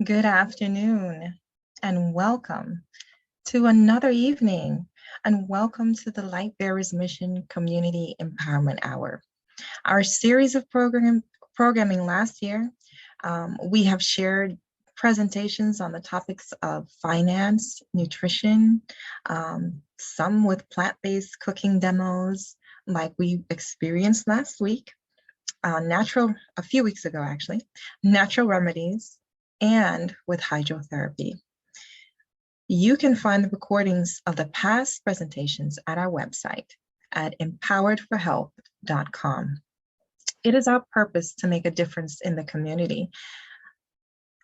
Good afternoon and welcome to another evening and welcome to the Lightbearers Mission Community Empowerment Hour. Our series of programming last year, we have shared presentations on the topics of finance, nutrition, some with plant-based cooking demos like we experienced last week, a few weeks ago actually, natural remedies, and with hydrotherapy. You can find the recordings of the past presentations at our website at empoweredforhelp.com. It is our purpose to make a difference in the community,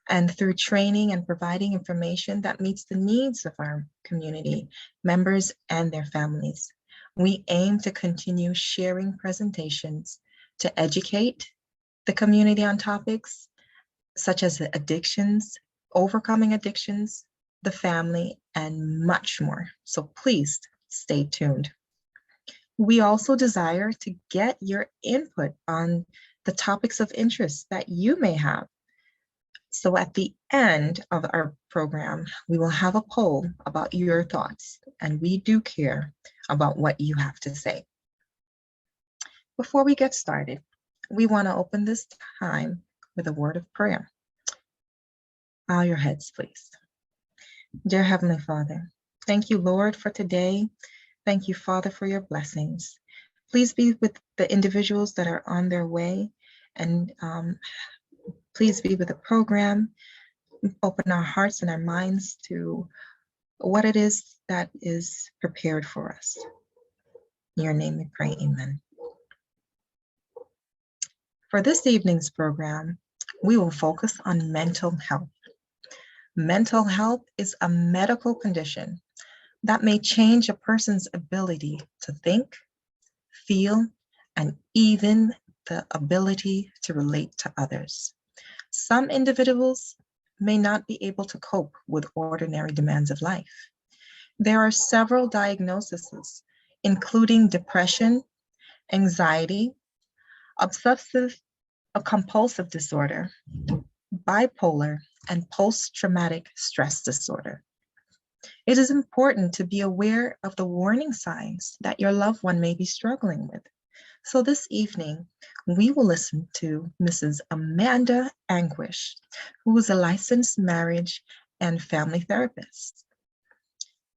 and through training and providing information that meets the needs of our community members and their families. We aim to continue sharing presentations to educate the community on topics such as addictions, overcoming addictions, the family, and much more. So please stay tuned. We also desire to get your input on the topics of interest that you may have. So at the end of our program, we will have a poll about your thoughts, and we do care about what you have to say. Before we get started, we want to open this time with a word of prayer. Bow your heads, please. Dear Heavenly Father, thank you, Lord, for today. Thank you, Father, for your blessings. Please be with the individuals that are on their way, and please be with the program. Open our hearts and our minds to what it is that is prepared for us. In your name we pray, amen. For this evening's program, we will focus on mental health. Mental health is a medical condition that may change a person's ability to think, feel, and even the ability to relate to others. Some individuals may not be able to cope with ordinary demands of life. There are several diagnoses, including depression, anxiety, obsessive-compulsive disorder, bipolar, and post-traumatic stress disorder. It is important to be aware of the warning signs that your loved one may be struggling with. So this evening, we will listen to Mrs. Amanda Anguish, who is a licensed marriage and family therapist.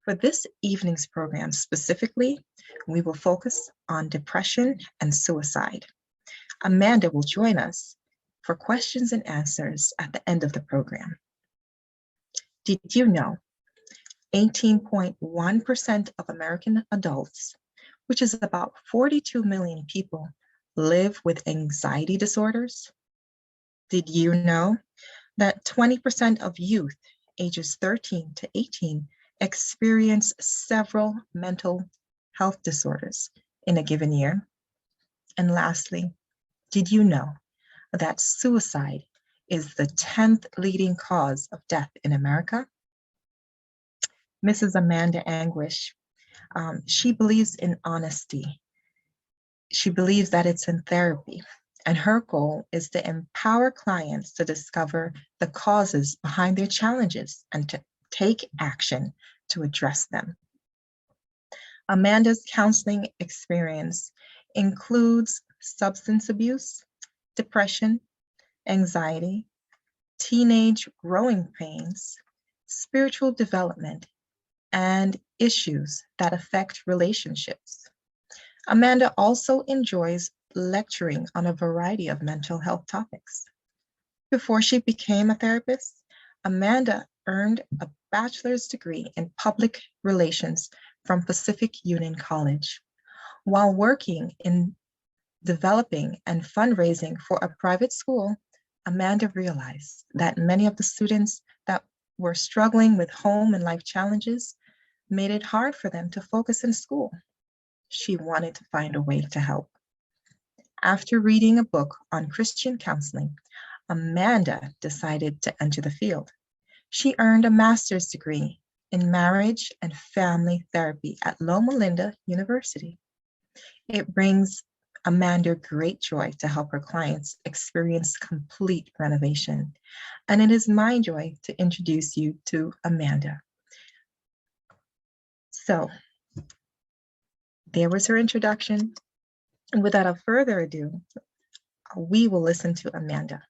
For this evening's program specifically, we will focus on depression and suicide. Amanda will join us for questions and answers at the end of the program. Did you know 18.1% of American adults, which is about 42 million people, live with anxiety disorders? Did you know that 20% of youth ages 13 to 18 experience several mental health disorders in a given year? And lastly, did you know that suicide is the 10th leading cause of death in America? Mrs. Amanda Anguish, she believes in honesty. She believes that it's in therapy, and her goal is to empower clients to discover the causes behind their challenges and to take action to address them. Amanda's counseling experience includes substance abuse, depression, anxiety, teenage growing pains, spiritual development, and issues that affect relationships. Amanda also enjoys lecturing on a variety of mental health topics. Before she became a therapist, Amanda earned a bachelor's degree in public relations from Pacific Union College. While working in developing and fundraising for a private school, Amanda realized that many of the students that were struggling with home and life challenges made it hard for them to focus in school. She wanted to find a way to help. After reading a book on Christian counseling, Amanda decided to enter the field. She earned a master's degree in marriage and family therapy at Loma Linda University. It brings Amanda great joy to help her clients experience complete renovation. And it is my joy to introduce you to Amanda. So there was her introduction. And without further ado, we will listen to Amanda.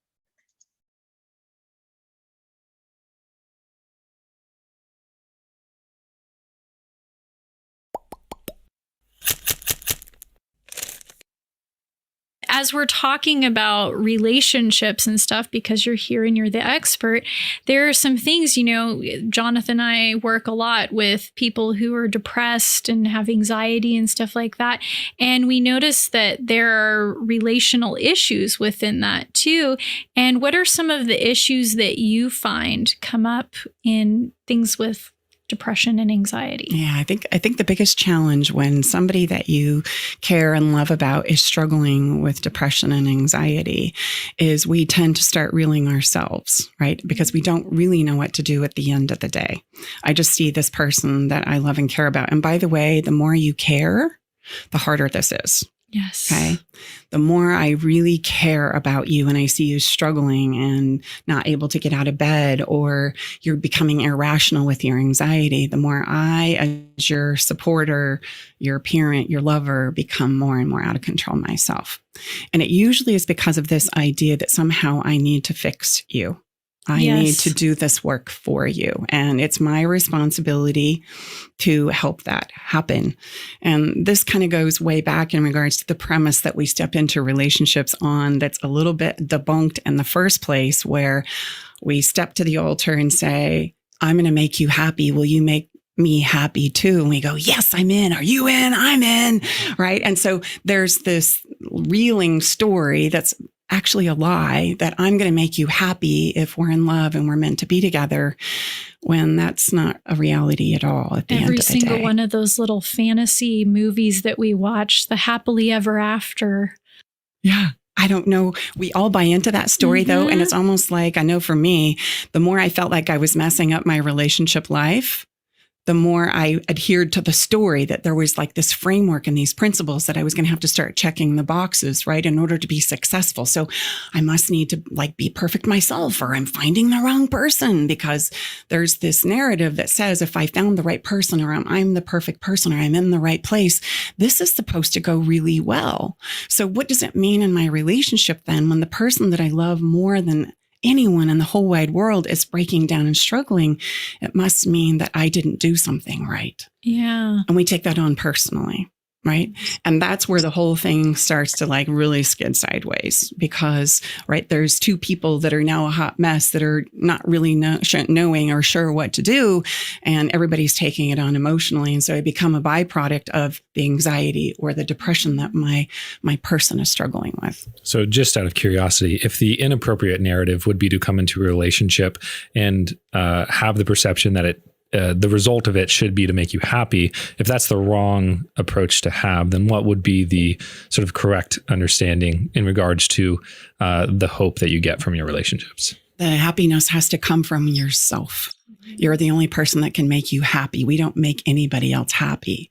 As we're talking about relationships and stuff, because you're here and you're the expert, there are some things, Jonathan and I work a lot with people who are depressed and have anxiety and stuff like that. And we notice that there are relational issues within that too. And what are some of the issues that you find come up in things with depression and anxiety? Yeah, I think the biggest challenge when somebody that you care and love about is struggling with depression and anxiety is we tend to start reeling ourselves, right? Because we don't really know what to do at the end of the day. I just see this person that I love and care about. And by the way, the more you care, the harder this is. Yes. Okay. The more I really care about you and I see you struggling and not able to get out of bed, or you're becoming irrational with your anxiety, the more I, as your supporter, your parent, your lover, become more and more out of control myself. And it usually is because of this idea that somehow I need to fix you. I need to do this work for you. And it's my responsibility to help that happen. And this kind of goes way back in regards to the premise that we step into relationships on that's a little bit debunked in the first place, where we step to the altar and say, I'm going to make you happy. Will you make me happy too? And we go, yes, I'm in. Are you in? I'm in. Right. And so there's this reeling story that's actually a lie, that I'm going to make you happy if we're in love and we're meant to be together, when that's not a reality at all at the end of the day. Every single one of those little fantasy movies that we watch, the happily ever after. Yeah. I don't know. We all buy into that story though. And it's almost like, I know for me, the more I felt like I was messing up my relationship life, the more I adhered to the story, that there was like this framework and these principles that I was going to have to start checking the boxes, right, in order to be successful. So I must need to like be perfect myself, or I'm finding the wrong person, because there's this narrative that says if I found the right person, or I'm the perfect person, or I'm in the right place, this is supposed to go really well. So what does it mean in my relationship then, when the person that I love more than anyone in the whole wide world is breaking down and struggling? It must mean that I didn't do something right. Yeah. And we take that on personally, right? And that's where the whole thing starts to like really skid sideways, because, right, there's two people that are now a hot mess that are not really knowing or sure what to do. And everybody's taking it on emotionally. And so I become a byproduct of the anxiety or the depression that my person is struggling with. So just out of curiosity, if the inappropriate narrative would be to come into a relationship and have the perception that the result of it should be to make you happy, if that's the wrong approach to have, then what would be the sort of correct understanding in regards to the hope that you get from your relationships? The happiness has to come from yourself. You're the only person that can make you happy. We don't make anybody else happy.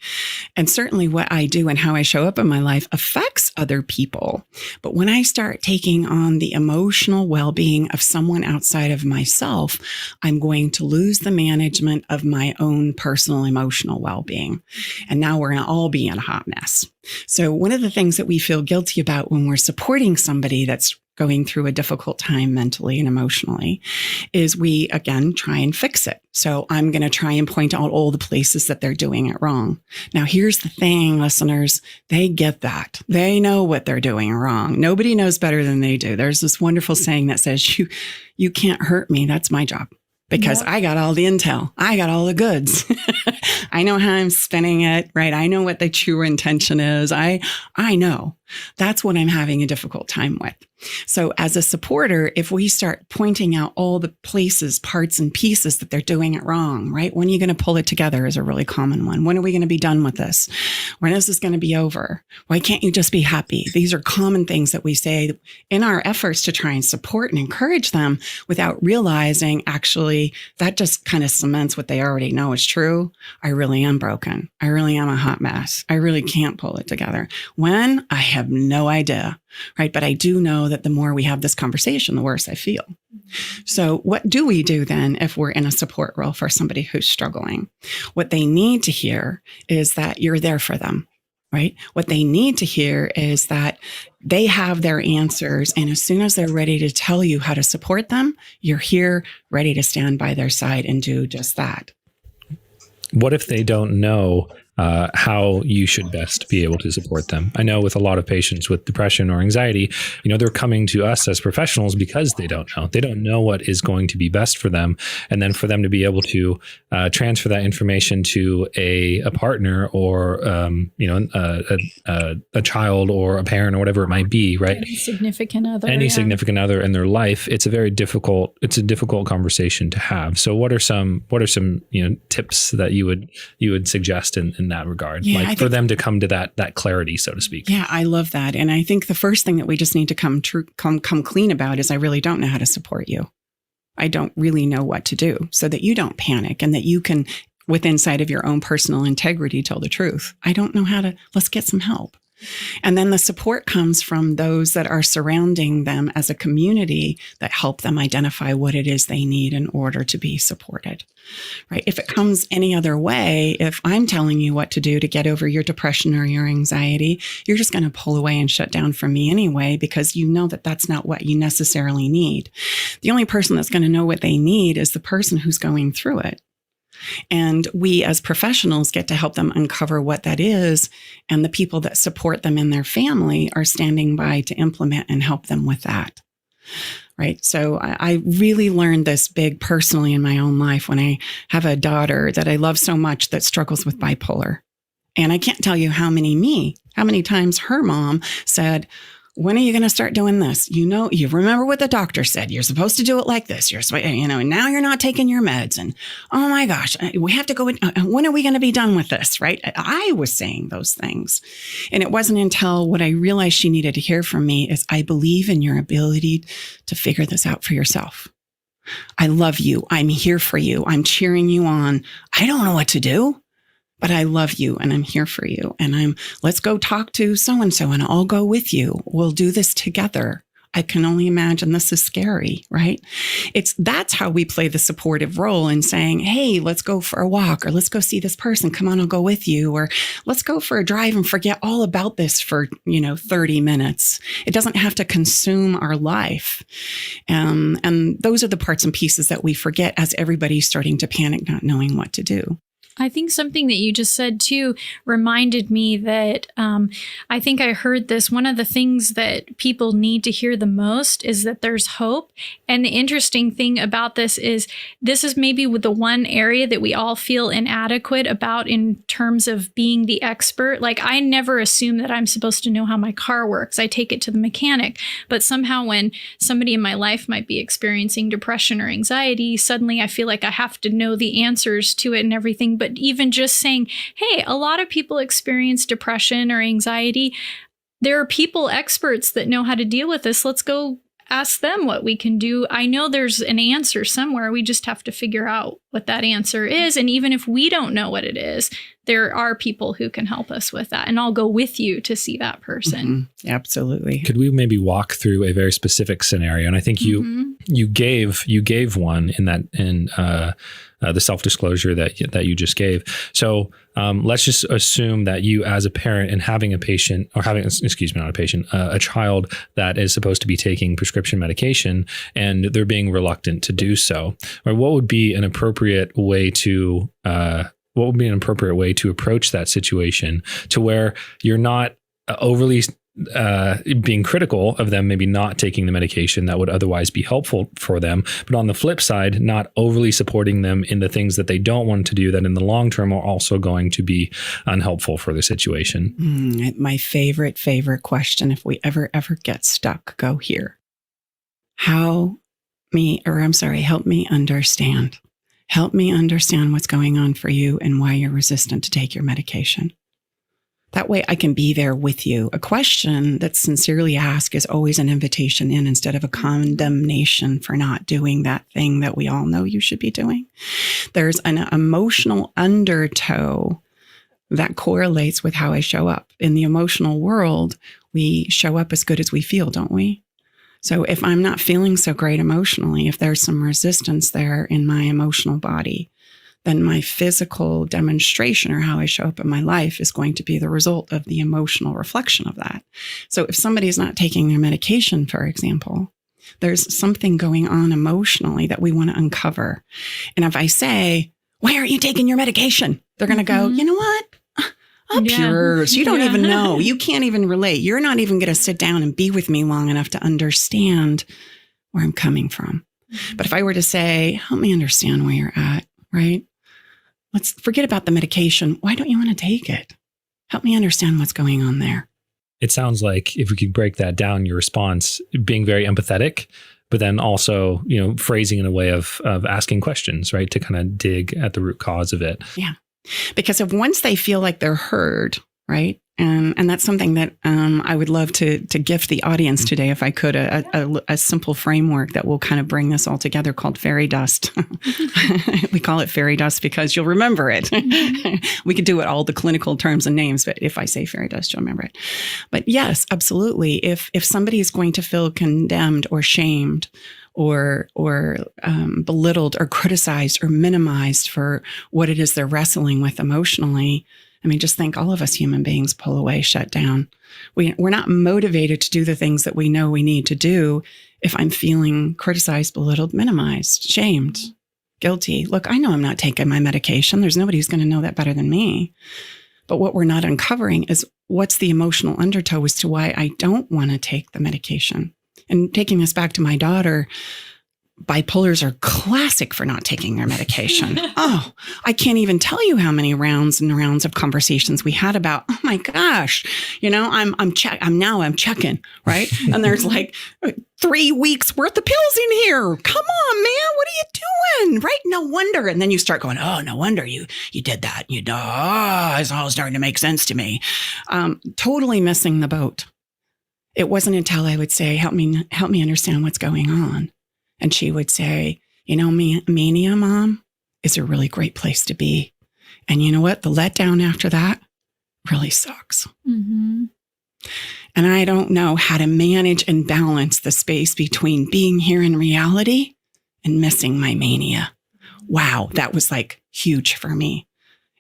And certainly what I do and how I show up in my life affects other people. But when I start taking on the emotional well-being of someone outside of myself, I'm going to lose the management of my own personal emotional well-being. And now we're going to all be in a hot mess. So one of the things that we feel guilty about when we're supporting somebody that's going through a difficult time mentally and emotionally is we, again, try and fix it. So I'm going to try and point out all the places that they're doing it wrong. Now, here's the thing, listeners, they get that. They know what they're doing wrong. Nobody knows better than they do. There's this wonderful saying that says, you can't hurt me. That's my job. Because I got all the intel. I got all the goods. I know how I'm spinning it, right? I know what the true intention is. I know. That's what I'm having a difficult time with. So as a supporter, if we start pointing out all the places, parts and pieces that they're doing it wrong, right? When are you going to pull it together is a really common one. When are we going to be done with this? When is this going to be over? Why can't you just be happy? These are common things that we say in our efforts to try and support and encourage them without realizing actually that just kind of cements what they already know is true. I really am broken. I really am a hot mess. I really can't pull it together. When I have have no idea, right? But I do know that the more we have this conversation, the worse I feel. So what do we do then if we're in a support role for somebody who's struggling? What they need to hear is that you're there for them, right? What they need to hear is that they have their answers. And as soon as they're ready to tell you how to support them, you're here ready to stand by their side and do just that. What if they don't know how you should best be able to support them? I know with a lot of patients with depression or anxiety, they're coming to us as professionals because they don't know. They don't know what is going to be best for them. And then for them to be able to transfer that information to a partner or, a child or a parent or whatever it might be, right? Any significant other. Any significant other in their life, it's a difficult conversation to have. So what are some tips that you would suggest in that regard, for them to come to that clarity, so to speak? Yeah, I love that. And I think the first thing that we just need to come clean about is I really don't know how to support you. I don't really know what to do, so that you don't panic and that you can, with inside of your own personal integrity, tell the truth. I don't know how to, let's get some help. And then the support comes from those that are surrounding them as a community that help them identify what it is they need in order to be supported, right? If it comes any other way, if I'm telling you what to do to get over your depression or your anxiety, you're just going to pull away and shut down from me anyway, because you know that that's not what you necessarily need. The only person that's going to know what they need is the person who's going through it. And we as professionals get to help them uncover what that is. And the people that support them in their family are standing by to implement and help them with that. Right. So I really learned this big personally in my own life when I have a daughter that I love so much that struggles with bipolar. And I can't tell you how many times her mom said, when are you going to start doing this? You remember what the doctor said. You're supposed to do it like this. And now you're not taking your meds. And oh my gosh, we have to go. When are we going to be done with this? Right? I was saying those things. And it wasn't until what I realized she needed to hear from me is, I believe in your ability to figure this out for yourself. I love you. I'm here for you. I'm cheering you on. I don't know what to do, but I love you and I'm here for you. And let's go talk to so-and-so and I'll go with you. We'll do this together. I can only imagine this is scary, right? That's how we play the supportive role in saying, hey, let's go for a walk, or let's go see this person. Come on, I'll go with you. Or let's go for a drive and forget all about this for, 30 minutes. It doesn't have to consume our life. And those are the parts and pieces that we forget as everybody's starting to panic, not knowing what to do. I think something that you just said too reminded me that I think I heard this. One of the things that people need to hear the most is that there's hope. And the interesting thing about this is maybe the one area that we all feel inadequate about in terms of being the expert. Like, I never assume that I'm supposed to know how my car works. I take it to the mechanic. But somehow when somebody in my life might be experiencing depression or anxiety, suddenly I feel like I have to know the answers to it and everything. But even just saying, hey, a lot of people experience depression or anxiety. There are people, experts that know how to deal with this. Let's go ask them what we can do. I know there's an answer somewhere. We just have to figure out what that answer is. And even if we don't know what it is, there are people who can help us with that. And I'll go with you to see that person. Mm-hmm. Absolutely. Could we maybe walk through a very specific scenario? And I think you gave one in the self-disclosure that you just gave. So let's just assume that you, as a parent and having a patient, or having, not a patient, a child that is supposed to be taking prescription medication, and they're being reluctant to do so. Or what would be an appropriate way to approach that situation to where you're not overly being critical of them maybe not taking the medication that would otherwise be helpful for them, but on the flip side, not overly supporting them in the things that they don't want to do that in the long term are also going to be unhelpful for the situation? My favorite question, if we ever get stuck, go here. Help me understand. Help me understand what's going on for you and why you're resistant to take your medication. That way I can be there with you. A question that's sincerely asked is always an invitation in instead of a condemnation for not doing that thing that we all know you should be doing. There's an emotional undertow that correlates with how I show up. In the emotional world, we show up as good as we feel, don't we? So if I'm not feeling so great emotionally, if there's some resistance there in my emotional body, then my physical demonstration or how I show up in my life is going to be the result of the emotional reflection of that. So if somebody's not taking their medication, for example, there's something going on emotionally that we want to uncover. And if I say, why aren't you taking your medication? They're going to go, you know what? Up yours. You don't even know. You can't even relate. You're not even going to sit down and be with me long enough to understand where I'm coming from. But if I were to say, help me understand where you're at, right? Let's forget about the medication. Why don't you want to take it? Help me understand what's going on there. It sounds like if we could break that down, your response being very empathetic, but then also, phrasing in a way of asking questions, right? To kind of dig at the root cause of it. Yeah. Because if once they feel like they're heard, right? And that's something that I would love to gift the audience today, if I could, a simple framework that will kind of bring this all together called fairy dust. We call it fairy dust because you'll remember it. We could do it all the clinical terms and names, but if I say fairy dust, you'll remember it. But yes, absolutely. If somebody is going to feel condemned or shamed or belittled or criticized or minimized for what it is they're wrestling with emotionally, I mean, just think all of us human beings pull away, shut down. We're not motivated to do the things that we know we need to do if I'm feeling criticized, belittled, minimized, shamed, guilty. Look, I know I'm not taking my medication. There's nobody who's going to know that better than me. But what we're not uncovering is what's the emotional undertow as to why I don't want to take the medication. And taking this back to my daughter, bipolars are classic for not taking their medication. Oh, I can't even tell you how many rounds and rounds of conversations we had about, oh my gosh, I'm checking, right? And there's like 3 weeks worth of pills in here. Come on, man, what are you doing? Right? No wonder. And then you start going, oh, no wonder you did that. It's all starting to make sense to me. Totally missing the boat. It wasn't until I would say, help me understand what's going on. And she would say, mania, Mom, is a really great place to be. And you know what? The letdown after that really sucks. Mm-hmm. And I don't know how to manage and balance the space between being here in reality and missing my mania. Wow, that was like huge for me.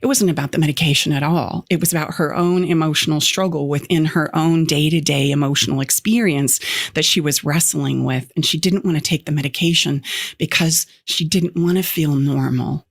It wasn't about the medication at all. It was about her own emotional struggle within her own day-to-day emotional experience that she was wrestling with. And she didn't want to take the medication because she didn't want to feel normal.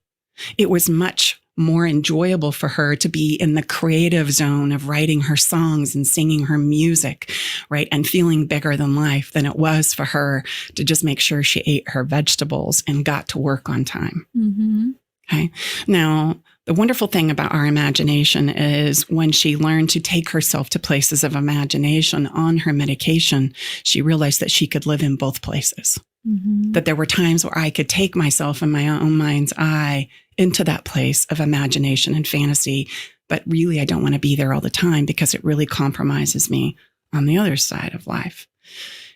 It was much more enjoyable for her to be in the creative zone of writing her songs and singing her music, right? And feeling bigger than life than it was for her to just make sure she ate her vegetables and got to work on time. Mm-hmm. Okay. Now, the wonderful thing about our imagination is when she learned to take herself to places of imagination on her medication, she realized that she could live in both places. Mm-hmm. That there were times where I could take myself in my own mind's eye into that place of imagination and fantasy. But really, I don't want to be there all the time because it really compromises me on the other side of life.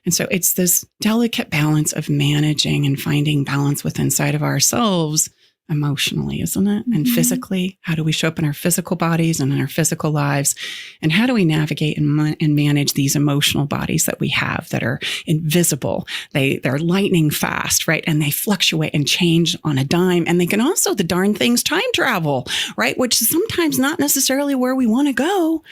And so it's this delicate balance of managing and finding balance within inside of ourselves emotionally, isn't it? Mm-hmm. And physically, how do we show up in our physical bodies and in our physical lives? And how do we navigate and manage these emotional bodies that we have that are invisible? They're lightning fast, right? And they fluctuate and change on a dime. And they can also, the darn things, time travel, right? Which is sometimes not necessarily where we want to go.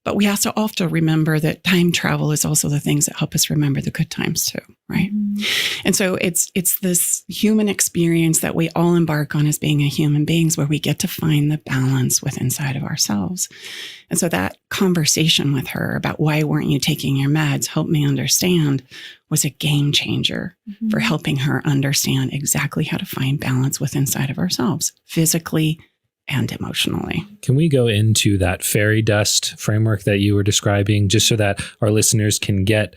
But we have to often remember that time travel is also the things that help us remember the good times too, right? Mm-hmm. And so it's this human experience that we all embark on as being a human beings where we get to find the balance within inside of ourselves. And so that conversation with her about why weren't you taking your meds, help me understand, was a game changer for helping her understand exactly how to find balance within inside of ourselves, physically and emotionally. Can we go into that fairy dust framework that you were describing, just so that our listeners can get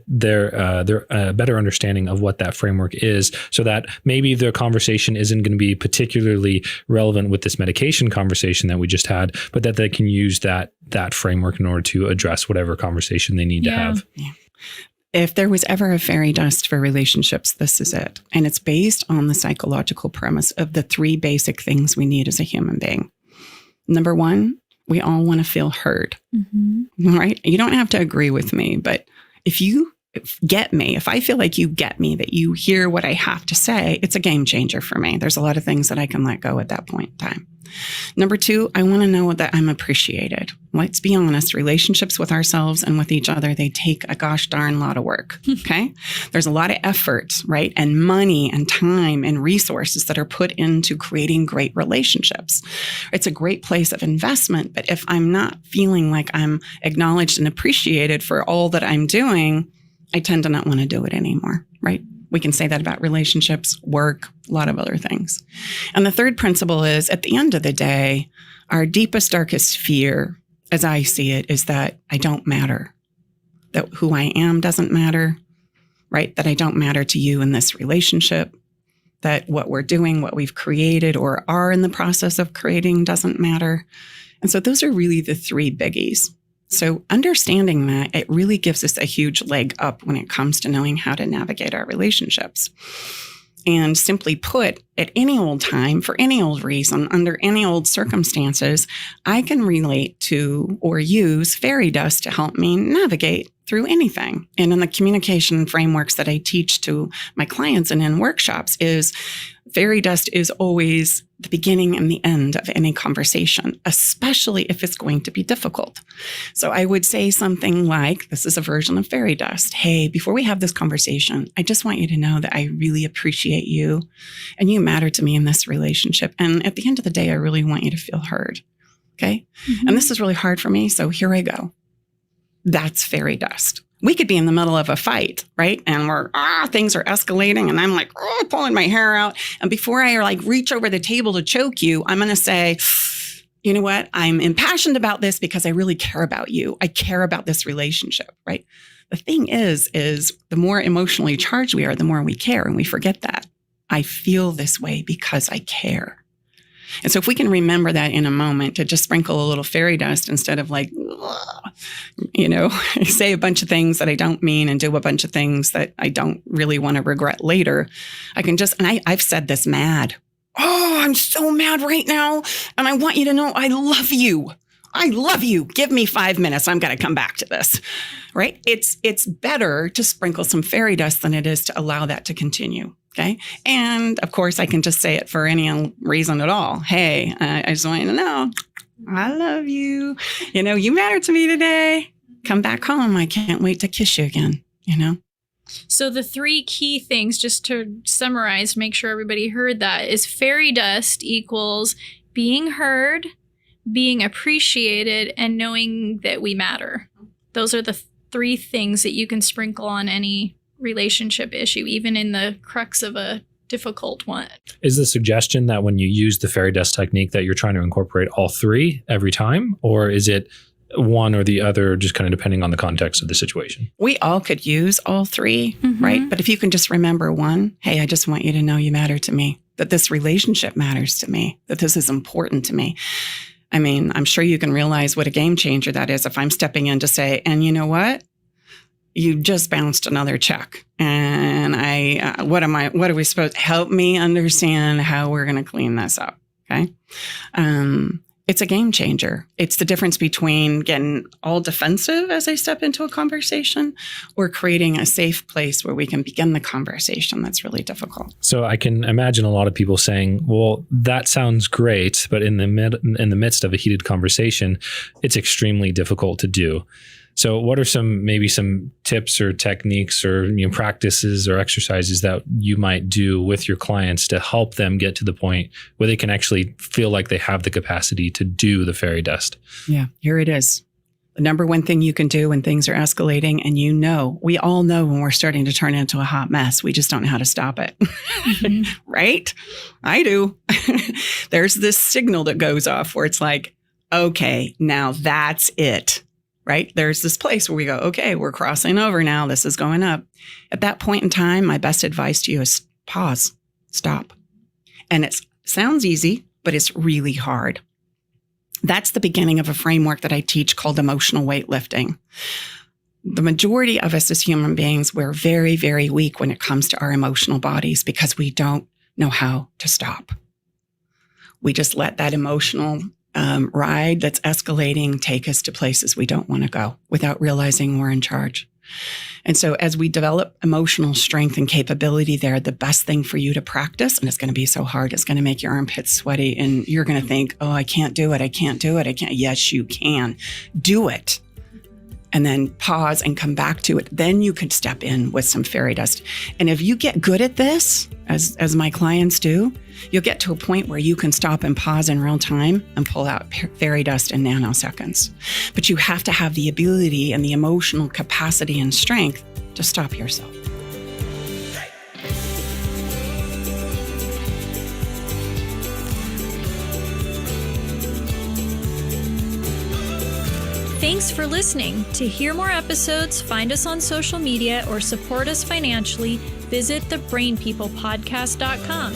their better understanding of what that framework is, so that maybe their conversation isn't going to be particularly relevant with this medication conversation that we just had, but that they can use that framework in order to address whatever conversation they need to have. Yeah. If there was ever a fairy dust for relationships, this is it. And it's based on the psychological premise of the 3 basic things we need as a human being. Number one, we all want to feel heard, right? You don't have to agree with me, but if you get me, if I feel like you get me, that you hear what I have to say, it's a game changer for me. There's a lot of things that I can let go at that point in time. Number two, I want to know that I'm appreciated. Let's be honest, relationships with ourselves and with each other, they take a gosh darn lot of work. Okay. There's a lot of effort, right? And money and time and resources that are put into creating great relationships. It's a great place of investment. But if I'm not feeling like I'm acknowledged and appreciated for all that I'm doing, I tend to not want to do it anymore, right? We can say that about relationships, work, a lot of other things. And the third principle is, at the end of the day, our deepest, darkest fear, as I see it, is that I don't matter, that who I am doesn't matter, right? That I don't matter to you in this relationship, that what we're doing, what we've created or are in the process of creating doesn't matter. And so those are really the three biggies. So understanding that, it really gives us a huge leg up when it comes to knowing how to navigate our relationships. And simply put, at any old time, for any old reason, under any old circumstances, I can relate to or use fairy dust to help me navigate through anything. And in the communication frameworks that I teach to my clients and in workshops is fairy dust is always the beginning and the end of any conversation, especially if it's going to be difficult. So I would say something like, this is a version of fairy dust. Hey, before we have this conversation, I just want you to know that I really appreciate you and you matter to me in this relationship. And at the end of the day, I really want you to feel heard. Okay. And this is really hard for me. So here I go. That's fairy dust. We could be in the middle of a fight, right? And things are escalating and I'm like, pulling my hair out. And before I reach over the table to choke you, I'm going to say, you know what? I'm impassioned about this because I really care about you. I care about this relationship, right? The thing is the more emotionally charged we are, the more we care. And we forget that. I feel this way because I care. And so if we can remember that in a moment, to just sprinkle a little fairy dust instead of say a bunch of things that I don't mean and do a bunch of things that I don't really want to regret later, I can just, and I've said this mad. Oh, I'm so mad right now. And I want you to know I love you. I love you. Give me 5 minutes. I'm going to come back to this, right? It's better to sprinkle some fairy dust than it is to allow that to continue. Okay. And of course, I can just say it for any reason at all. Hey, I just want you to know, I love you. You matter to me today. Come back home. I can't wait to kiss you again, So the three key things, just to summarize, make sure everybody heard that, is fairy dust equals being heard, being appreciated, and knowing that we matter. Those are the three things that you can sprinkle on any relationship issue, even in the crux of a difficult one. Is the suggestion that when you use the fairy dust technique that you're trying to incorporate all three every time? Or is it one or the other, just kind of depending on the context of the situation? We all could use all three, right? But if you can just remember one, hey, I just want you to know you matter to me, that this relationship matters to me, that this is important to me. I mean, I'm sure you can realize what a game changer that is if I'm stepping in to say, and you know what? You just bounced another check. And what are we supposed to help me understand how we're going to clean this up? Okay. It's a game changer. It's the difference between getting all defensive as I step into a conversation or creating a safe place where we can begin the conversation that's really difficult. So I can imagine a lot of people saying, well, that sounds great, but in the midst of a heated conversation, it's extremely difficult to do. So what are some tips or techniques or practices or exercises that you might do with your clients to help them get to the point where they can actually feel like they have the capacity to do the fairy dust? Yeah, here it is. The number one thing you can do when things are escalating, and we all know when we're starting to turn into a hot mess, we just don't know how to stop it. Right? I do. There's this signal that goes off where it's like, okay, now that's it. Right? There's this place where we go, okay, we're crossing over now. This is going up. At that point in time, my best advice to you is pause, stop. And it sounds easy, but it's really hard. That's the beginning of a framework that I teach called emotional weightlifting. The majority of us as human beings, we're very, very weak when it comes to our emotional bodies because we don't know how to stop. We just let that emotional ride that's escalating take us to places we don't want to go without realizing we're in charge. And so as we develop emotional strength and capability there, the best thing for you to practice, and it's going to be so hard, it's going to make your armpits sweaty and you're going to think, oh, I can't do it. I can't do it. I can't. Yes, you can. Do it. And then pause and come back to it. Then you could step in with some fairy dust. And if you get good at this, as my clients do, you'll get to a point where you can stop and pause in real time and pull out fairy dust in nanoseconds. But you have to have the ability and the emotional capacity and strength to stop yourself. Thanks for listening. To hear more episodes, find us on social media, or support us financially, visit thebrainpeoplepodcast.com.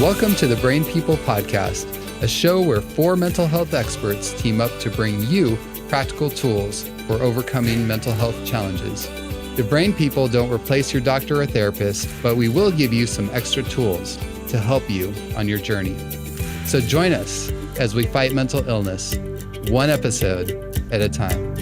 Welcome to the Brain People Podcast, a show where 4 mental health experts team up to bring you practical tools for overcoming mental health challenges. The Brain People don't replace your doctor or therapist, but we will give you some extra tools to help you on your journey. So join us as we fight mental illness, one episode at a time.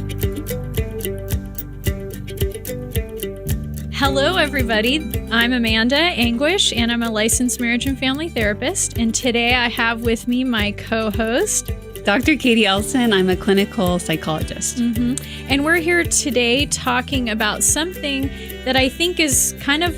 Hello, everybody. I'm Amanda Anguish, and I'm a licensed marriage and family therapist. And today I have with me my co-host, Dr. Katie Elson. I'm a clinical psychologist. And we're here today talking about something that I think is kind of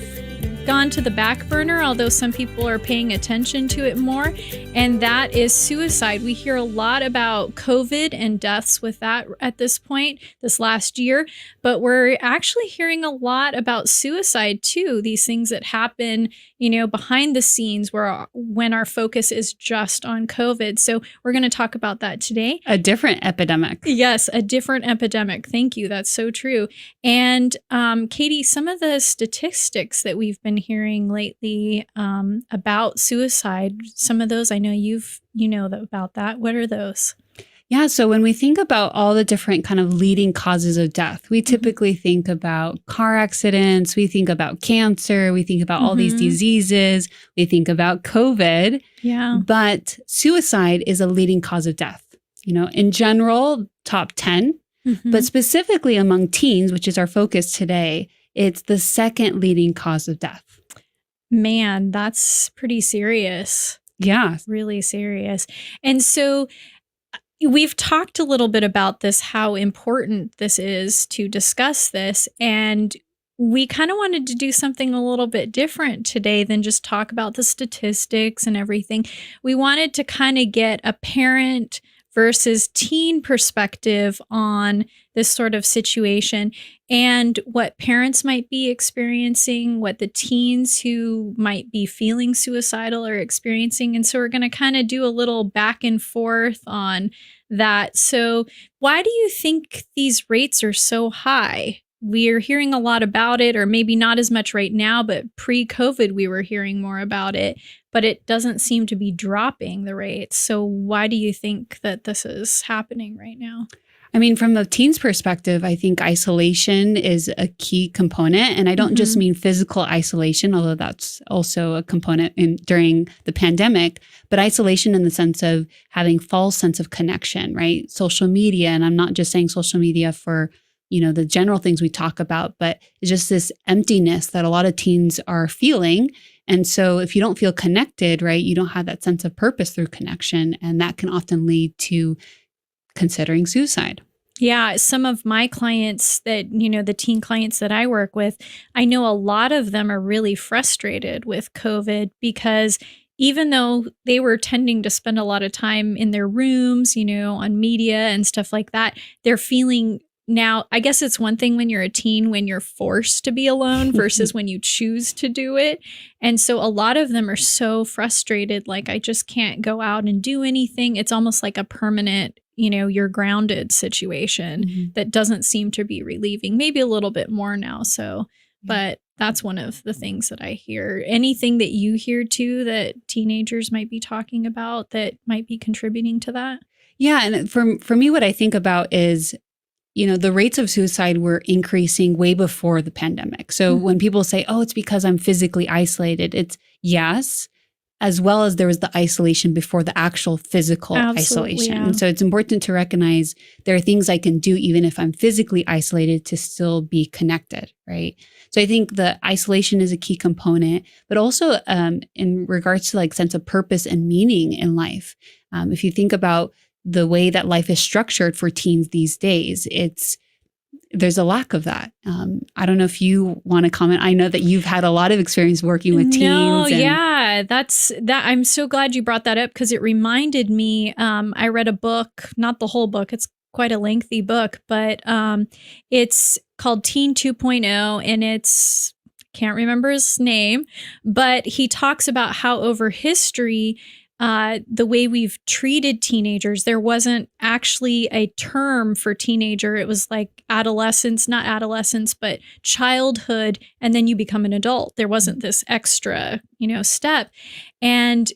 gone to the back burner, although some people are paying attention to it more, and that is suicide. We hear a lot about COVID and deaths with that at this point, this last year, but we're actually hearing a lot about suicide too, these things that happen, behind the scenes when our focus is just on COVID. So we're going to talk about that today. A different epidemic. Yes, a different epidemic. Thank you. That's so true. And Katie, some of the statistics that we've been hearing lately about suicide, some of those I know you know about that. What are those? Yeah. So when we think about all the different kind of leading causes of death, we typically think about car accidents, we think about cancer, we think about all these diseases, we think about COVID. Yeah. But suicide is a leading cause of death. In general, top 10, but specifically among teens, which is our focus today, it's the second leading cause of death. Man, that's pretty serious. Yeah. Really serious. And so we've talked a little bit about this, how important this is to discuss this. And we kind of wanted to do something a little bit different today than just talk about the statistics and everything. We wanted to kind of get a parent versus teen perspective on this sort of situation and what parents might be experiencing, what the teens who might be feeling suicidal are experiencing. And so we're going to kind of do a little back and forth on that. So why do you think these rates are so high? We're hearing a lot about it, or maybe not as much right now, but pre-COVID, we were hearing more about it, but it doesn't seem to be dropping the rates. So why do you think that this is happening right now? I mean, from the teens' perspective, I think isolation is a key component. And I don't just mean physical isolation, although that's also a component during the pandemic, but isolation in the sense of having false sense of connection, right? Social media, and I'm not just saying social media for the general things we talk about, but it's just this emptiness that a lot of teens are feeling. And so if you don't feel connected, right, you don't have that sense of purpose through connection. And that can often lead to considering suicide. Yeah, some of my clients that, the teen clients that I work with, I know a lot of them are really frustrated with COVID because even though they were tending to spend a lot of time in their rooms, on media and stuff like that, they're feeling now, I guess it's one thing when you're a teen, when you're forced to be alone versus when you choose to do it. And so a lot of them are so frustrated, like, I just can't go out and do anything. It's almost like a permanent, you're grounded situation that doesn't seem to be relieving, maybe a little bit more now. So, but that's one of the things that I hear. Anything that you hear too that teenagers might be talking about that might be contributing to that? Yeah. And for me, what I think about is the rates of suicide were increasing way before the pandemic. So when people say, oh, it's because I'm physically isolated, it's yes, as well as there was the isolation before the actual physical isolation. Yeah. And so it's important to recognize there are things I can do even if I'm physically isolated to still be connected, right? So I think the isolation is a key component, but also in regards to like sense of purpose and meaning in life. If you think about the way that life is structured for teens these days, there's a lack of that. I don't know if you want to comment. I know that you've had a lot of experience working with teens. No, yeah, that's that. I'm so glad you brought that up because it reminded me. I read a book, not the whole book. It's quite a lengthy book, but it's called Teen 2.0, and it's can't remember his name, but he talks about how over history, the way we've treated teenagers, there wasn't actually a term for teenager. It was like adolescence, not adolescence, but childhood. And then you become an adult. There wasn't this extra, step. And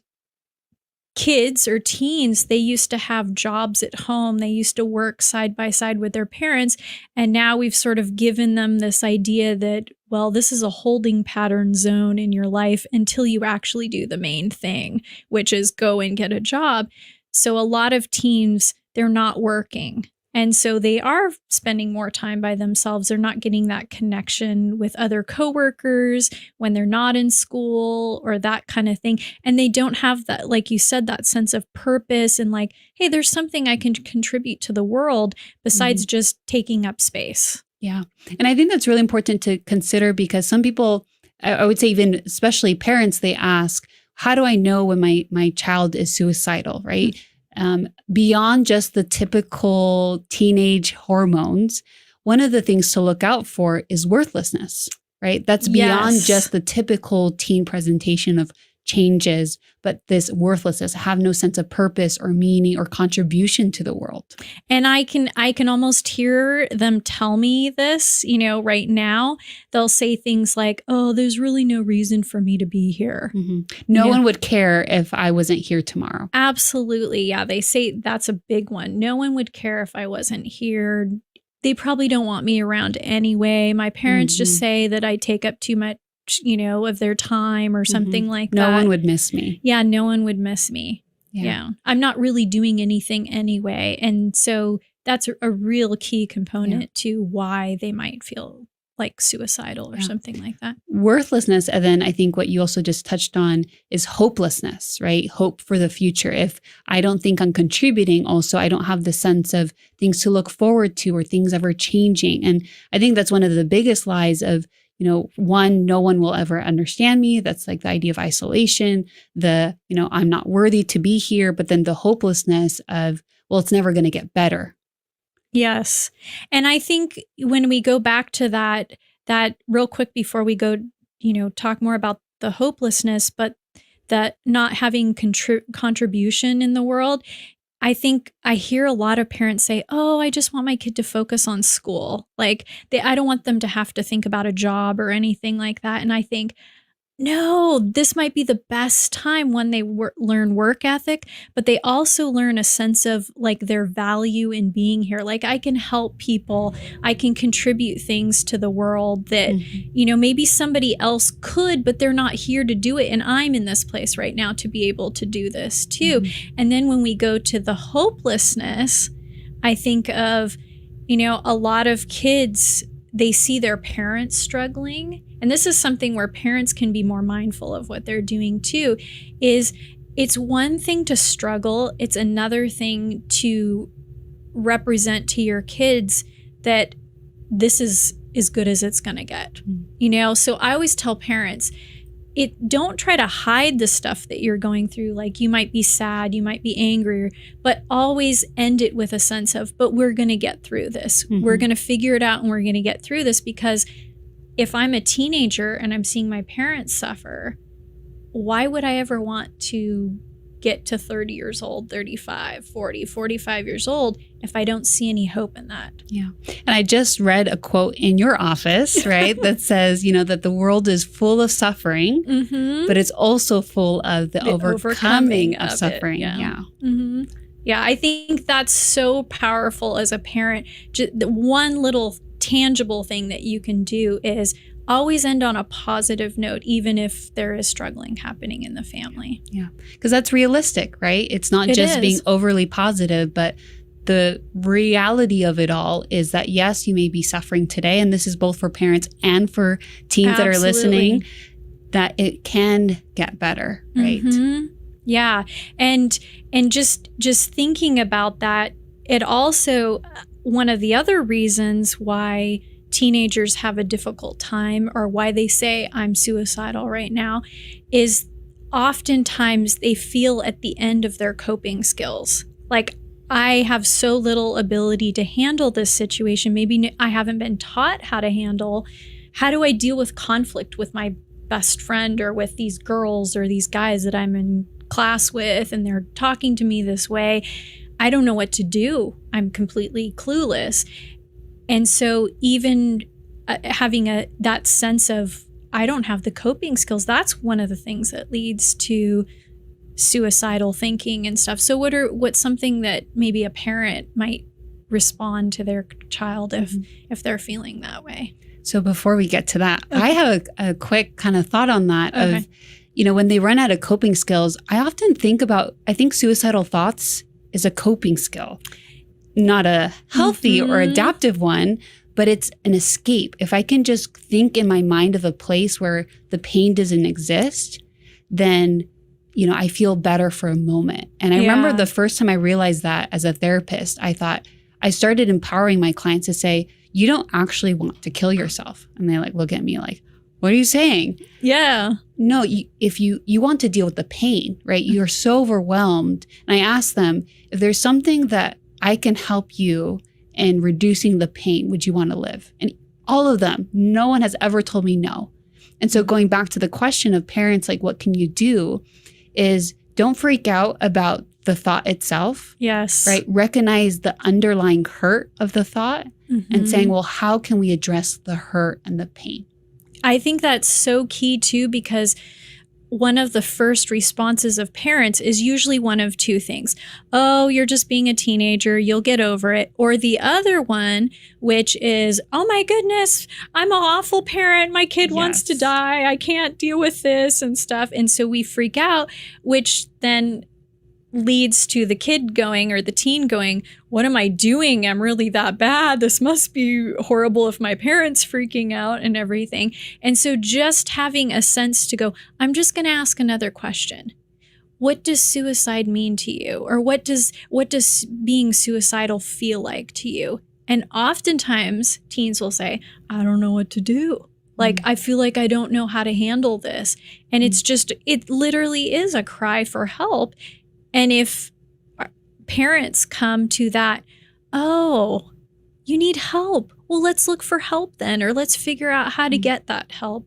kids or teens, they used to have jobs at home. They used to work side by side with their parents. And now we've sort of given them this idea that, well, this is a holding pattern zone in your life until you actually do the main thing, which is go and get a job. So a lot of teens, they're not working. And so they are spending more time by themselves. They're not getting that connection with other coworkers when they're not in school or that kind of thing. And they don't have that, like you said, that sense of purpose and like, hey, there's something I can contribute to the world besides just taking up space. Yeah. And I think that's really important to consider because some people, I would say even especially parents, they ask, how do I know when my child is suicidal, right? Beyond just the typical teenage hormones, one of the things to look out for is worthlessness, right? That's beyond just the typical teen presentation of changes, but this worthlessness, have no sense of purpose or meaning or contribution to the world. And I can almost hear them tell me this, right now. They'll say things like, oh, there's really no reason for me to be here. No one would care if I wasn't here tomorrow. Absolutely. Yeah. They say that's a big one. No one would care if I wasn't here. They probably don't want me around anyway. My parents just say that I take up too much of their time or something like that. No one would miss me. Yeah, no one would miss me. Yeah. I'm not really doing anything anyway. And so that's a real key component to why they might feel like suicidal or something like that. Worthlessness. And then I think what you also just touched on is hopelessness, right? Hope for the future. If I don't think I'm contributing, also, I don't have the sense of things to look forward to or things ever changing. And I think that's one of the biggest lies of, one, no one will ever understand me. That's like the idea of isolation, I'm not worthy to be here, but then the hopelessness of, well, it's never going to get better. Yes. And I think when we go back to that real quick before we go, talk more about the hopelessness, but that not having contribution in the world, I think I hear a lot of parents say, oh, I just want my kid to focus on school. Like I don't want them to have to think about a job or anything like that. And I think, no, this might be the best time when they learn work ethic, but they also learn a sense of like their value in being here. Like I can help people. I can contribute things to the world that, maybe somebody else could, but they're not here to do it. And I'm in this place right now to be able to do this too. And then when we go to the hopelessness, I think of, a lot of kids, they see their parents struggling. And this is something where parents can be more mindful of what they're doing too, is it's one thing to struggle. It's another thing to represent to your kids that this is as good as it's going to get, So I always tell parents, don't try to hide the stuff that you're going through. Like you might be sad, you might be angry, but always end it with a sense of, but we're going to get through this. We're going to figure it out and we're going to get through this, because if I'm a teenager and I'm seeing my parents suffer, why would I ever want to get to 30 years old, 35, 40, 45 years old if I don't see any hope in that? Yeah. And I just read a quote in your office, right, that says, that the world is full of suffering, but it's also full of the overcoming of suffering. Yeah, I think that's so powerful as a parent. The one little tangible thing that you can do is always end on a positive note, even if there is struggling happening in the family. Yeah, because that's realistic, right? It's not It just is. being overly positive, but the reality of it all is that, yes, you may be suffering today, and this is both for parents and for teens that are listening, that it can get better, right? Mhm. Yeah. And just thinking about that, it also, one of the other reasons why teenagers have a difficult time, or why they say I'm suicidal right now, is oftentimes they feel at the end of their coping skills. Like, I have so little ability to handle this situation. Maybe I haven't been taught how to handle. How do I deal with conflict with my best friend, or with these girls or these guys that I'm in class with, and they're talking to me this way? I don't know what to do. I'm completely clueless. And so even having that sense of, I don't have the coping skills, that's one of the things that leads to suicidal thinking and stuff. So what's something that maybe a parent might respond to their child if they're feeling that way? So before we get to that, I have a quick kind of thought on that Okay. of, when they run out of coping skills, I often think suicidal thoughts is a coping skill, not a healthy or adaptive one, but it's an escape. If I can just think in my mind of a place where the pain doesn't exist, then I feel better for a moment. And I remember the first time I realized that as a therapist, I started empowering my clients to say, you don't actually want to kill yourself. And they look at me like, what are you saying? Yeah. No, if you want to deal with the pain, right? You're so overwhelmed. And I asked them, if there's something that I can help you in reducing the pain, would you want to live? And all of them, no one has ever told me no. And so going back to the question of parents, what can you do, is don't freak out about the thought itself. Yes. Right? Recognize the underlying hurt of the thought and saying, well, how can we address the hurt and the pain? I think that's so key too, because one of the first responses of parents is usually one of two things. Oh, you're just being a teenager, you'll get over it. Or the other one, which is, oh my goodness, I'm an awful parent. My kid wants to die. I can't deal with this and stuff. And so we freak out, which then leads to the kid going, or the teen going, what am I doing? I'm really that bad. This must be horrible if my parents freaking out and everything. And so just having a sense to go, I'm just going to ask another question. What does suicide mean to you? Or what does being suicidal feel like to you? And oftentimes teens will say, I don't know what to do. I feel like I don't know how to handle this. And it literally is a cry for help. And if parents come to that, oh, you need help. Well, let's look for help then, or let's figure out how to get that help.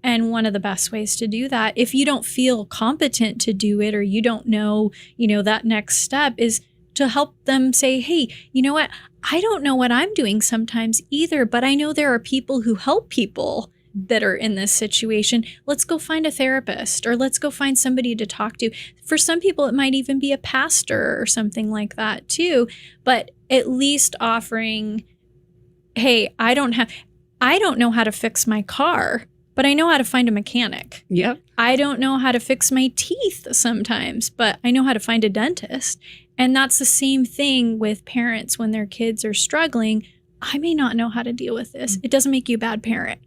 And one of the best ways to do that, if you don't feel competent to do it, or you don't know, that next step, is to help them say, hey, you know what? I don't know what I'm doing sometimes either, but I know there are people who help people that are in this situation. Let's go find a therapist, or let's go find somebody to talk to. For some people, it might even be a pastor or something like that too. But at least offering, hey, I don't know how to fix my car, but I know how to find a mechanic. Yep. I don't know how to fix my teeth sometimes, but I know how to find a dentist. And that's the same thing with parents when their kids are struggling. I may not know how to deal with this. It doesn't make you a bad parent,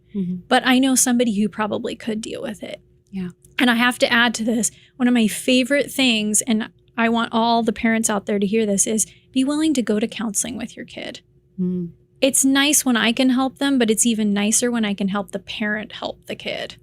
but I know somebody who probably could deal with it. Yeah. And I have to add to this, one of my favorite things, and I want all the parents out there to hear this, is be willing to go to counseling with your kid. It's nice when I can help them, but it's even nicer when I can help the parent help the kid.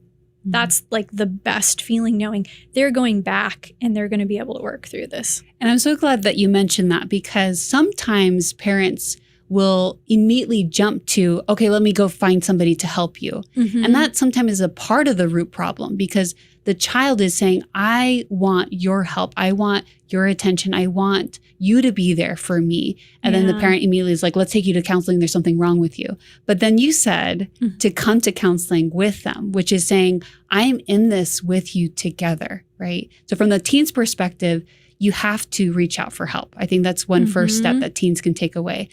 That's the best feeling, knowing they're going back and they're going to be able to work through this. And I'm so glad that you mentioned that, because sometimes parents will immediately jump to, okay, let me go find somebody to help you. And that sometimes is a part of the root problem, because the child is saying, I want your help. I want your attention. I want you to be there for me. And then the parent immediately is like, let's take you to counseling. There's something wrong with you. But then you said to come to counseling with them, which is saying, I'm in this with you together, right? So from the teen's perspective, you have to reach out for help. I think that's one first step that teens can take away.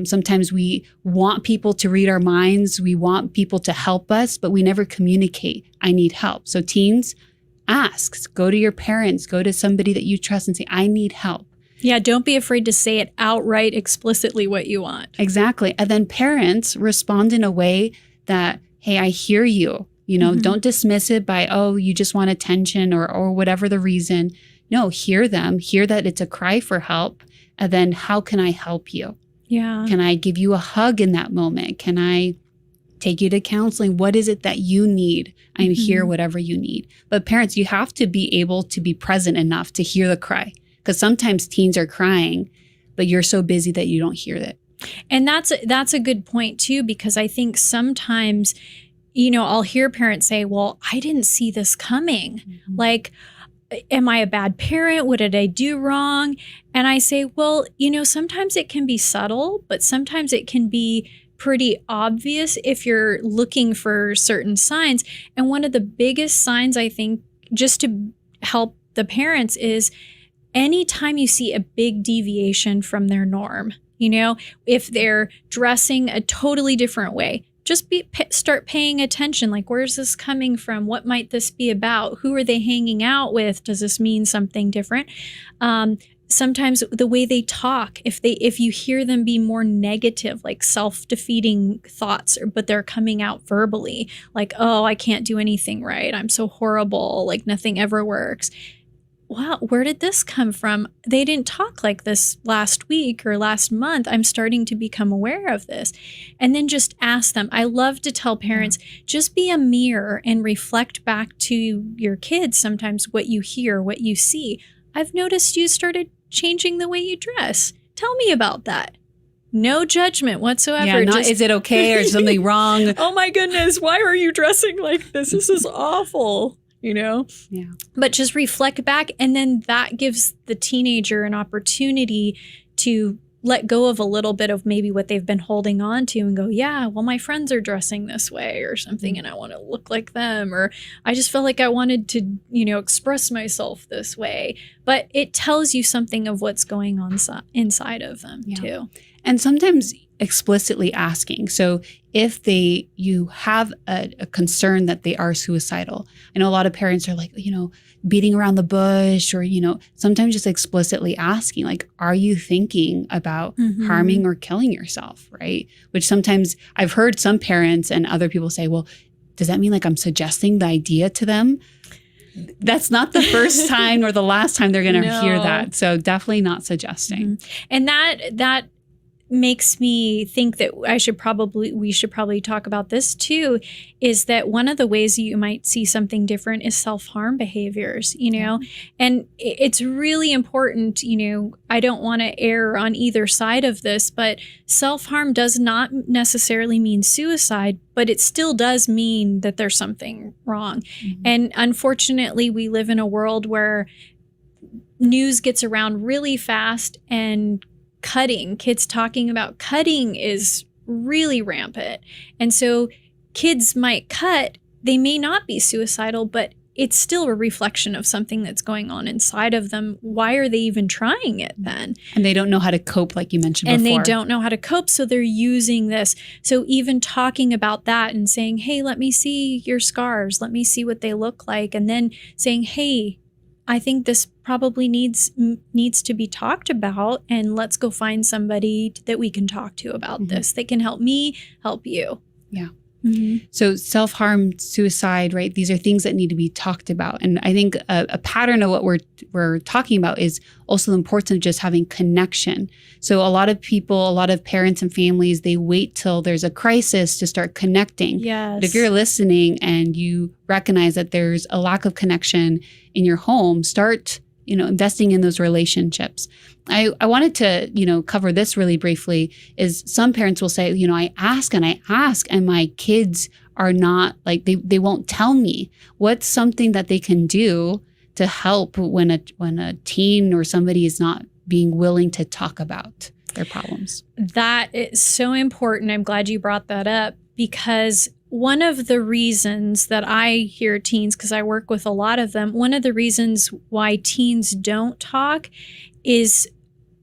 Sometimes we want people to read our minds. We want people to help us, but we never communicate, I need help. So teens, ask, go to your parents, go to somebody that you trust and say, I need help. Yeah, don't be afraid to say it outright, explicitly what you want. Exactly. And then parents respond in a way that, hey, I hear you. You know, don't dismiss it by, oh, you just want attention or whatever the reason. No, hear them, hear that it's a cry for help. And then how can I help you? Yeah. Can I give you a hug in that moment? Can I take you to counseling? What is it that you need? I'm here, whatever you need. But parents, you have to be able to be present enough to hear the cry. Because sometimes teens are crying, but you're so busy that you don't hear it. And that's a good point too, because I think sometimes, you know, I'll hear parents say, well, I didn't see this coming. Like, am I a bad parent? What did I do wrong? And I say, well, you know, sometimes it can be subtle, but sometimes it can be pretty obvious if you're looking for certain signs. And one of the biggest signs, I think, just to help the parents is anytime you see a big deviation from their norm, you know, if they're dressing a totally different way, just start paying attention. Like, where's this coming from? What might this be about? Who are they hanging out with? Does this mean something different? Sometimes the way they talk, if you hear them be more negative, like self-defeating thoughts, but they're coming out verbally, like, oh, I can't do anything right. I'm so horrible. Like nothing ever works. Wow, where did this come from? They didn't talk like this last week or last month. I'm starting to become aware of this. And then just ask them. I love to tell parents, just be a mirror and reflect back to your kids sometimes what you hear, what you see. I've noticed you started changing the way you dress. Tell me about that. No judgment whatsoever. Yeah, not is it okay or is something wrong? Oh my goodness, why are you dressing like this? This is awful. You know? Yeah. But just reflect back. And then that gives the teenager an opportunity to let go of a little bit of maybe what they've been holding on to and go, yeah, well, my friends are dressing this way or something and I want to look like them. Or I just felt like I wanted to, you know, express myself this way. But it tells you something of what's going on inside of them too. And sometimes explicitly asking. So if you have a concern that they are suicidal, I know a lot of parents are like, you know, beating around the bush or, you know, sometimes just explicitly asking, like, are you thinking about harming or killing yourself? Right. Which sometimes I've heard some parents and other people say, well, does that mean like I'm suggesting the idea to them? That's not the first time or the last time they're going to hear that. So definitely not suggesting. And that makes me think that we should probably talk about this too, is that one of the ways you might see something different is self-harm behaviors, you know, and it's really important, you know, I don't want to err on either side of this, but self-harm does not necessarily mean suicide, but it still does mean that there's something wrong. And unfortunately, we live in a world where news gets around really fast and kids talking about cutting is really rampant. And so kids might cut, they may not be suicidal, but it's still a reflection of something that's going on inside of them. Why are they even trying it then? And they don't know how to cope, like you mentioned before. And they don't know how to cope, so they're using this. So even talking about that and saying, hey, let me see your scars, let me see what they look like. And then saying, hey, I think this probably needs to be talked about, and let's go find somebody that we can talk to about this that can help me help you. Yeah. So self-harm, suicide, right? These are things that need to be talked about. And I think a pattern of what we're talking about is also the importance of just having connection. So a lot of people, a lot of parents and families, they wait till there's a crisis to start connecting. Yes. But if you're listening and you recognize that there's a lack of connection in your home, start, you know, investing in those relationships. I wanted to, you know, cover this really briefly. Is some parents will say, you know, I ask and my kids are not like, they won't tell me. What's something that they can do to help when a teen or somebody is not being willing to talk about their problems? That is so important. I'm glad you brought that up, because one of the reasons that I hear teens, because I work with a lot of them, one of the reasons why teens don't talk is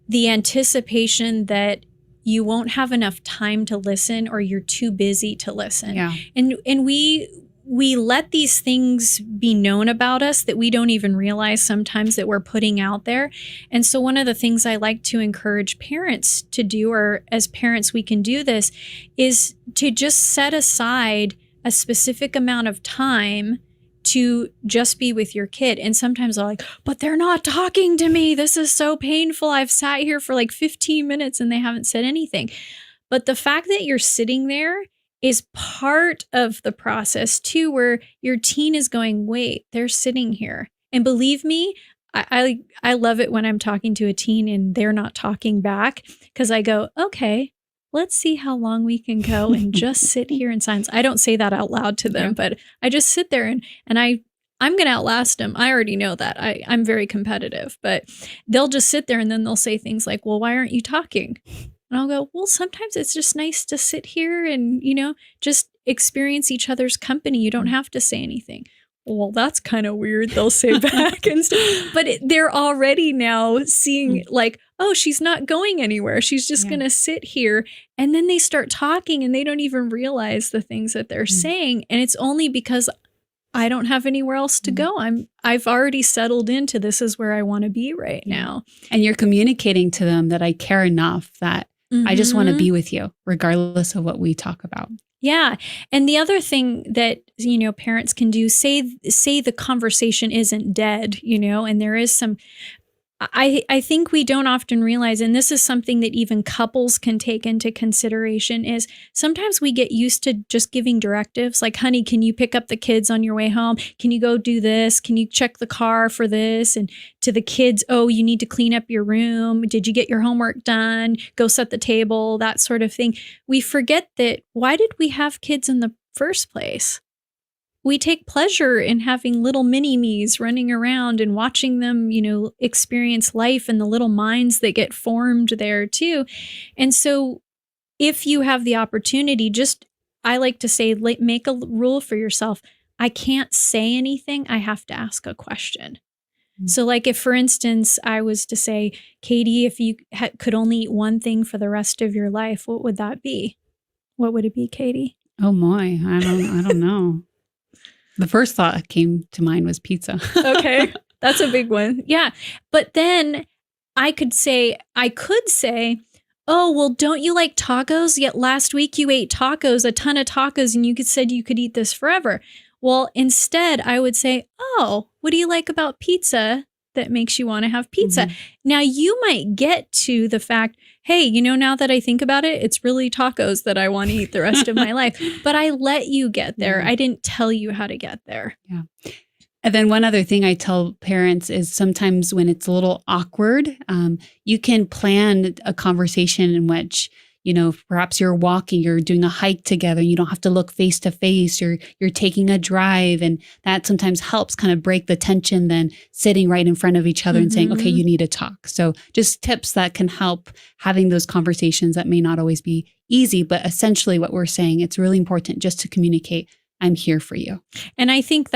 the anticipation that you won't have enough time to listen or you're too busy to listen. Yeah. And we let these things be known about us that we don't even realize sometimes that we're putting out there. And so one of the things I like to encourage parents to do, or as parents we can do this, is to just set aside a specific amount of time to just be with your kid. And sometimes they're like, but they're not talking to me. This is so painful. I've sat here for like 15 minutes and they haven't said anything. But the fact that you're sitting there is part of the process too, where your teen is going, wait, they're sitting here. And believe me, I love it when I'm talking to a teen and they're not talking back, because I go, okay, let's see how long we can go and just sit here in silence. I don't say that out loud to them, but I just sit there and I'm going to outlast them. I already know that. I'm very competitive, but they'll just sit there and then they'll say things like, well, why aren't you talking? And I'll go, well, sometimes it's just nice to sit here and, just experience each other's company. You don't have to say anything. Well, that's kind of weird, they'll say back and stuff. But they're already now seeing like, oh, she's not going anywhere. She's just going to sit here. And then they start talking and they don't even realize the things that they're saying. And it's only because I don't have anywhere else to go. I've already settled into this is where I want to be right now. And you're communicating to them that I care enough that I just want to be with you, regardless of what we talk about. Yeah. And the other thing that, parents can do, say the conversation isn't dead, and there is some, I think we don't often realize, and this is something that even couples can take into consideration, is sometimes we get used to just giving directives like, honey, can you pick up the kids on your way home? Can you go do this? Can you check the car for this? And to the kids, oh, you need to clean up your room. Did you get your homework done? Go set the table, that sort of thing. We forget that, why did we have kids in the first place? We take pleasure in having little mini-me's running around and watching them, experience life and the little minds that get formed there too. And so if you have the opportunity, I like to say, make a rule for yourself. I can't say anything. I have to ask a question. So like if, for instance, I was to say, Katie, if you could only eat one thing for the rest of your life, what would that be? What would it be, Katie? Oh my, I don't know. The first thought that came to mind was pizza. Okay. That's a big one. Yeah. But then I could say, oh, well, don't you like tacos? Yet last week you ate tacos, a ton of tacos, and you said you could eat this forever. Well, instead I would say, oh, what do you like about pizza that makes you want to have pizza? Now you might get to the fact, hey, now that I think about it, it's really tacos that I want to eat the rest of my life. But I let you get there. I didn't tell you how to get there. Yeah. And then one other thing I tell parents is sometimes when it's a little awkward, you can plan a conversation in which, perhaps you're walking, you're doing a hike together, you don't have to look face to face, you're taking a drive, and that sometimes helps kind of break the tension than sitting right in front of each other and saying, okay, you need to talk. So just tips that can help having those conversations that may not always be easy, but essentially what we're saying, it's really important just to communicate, I'm here for you. And I think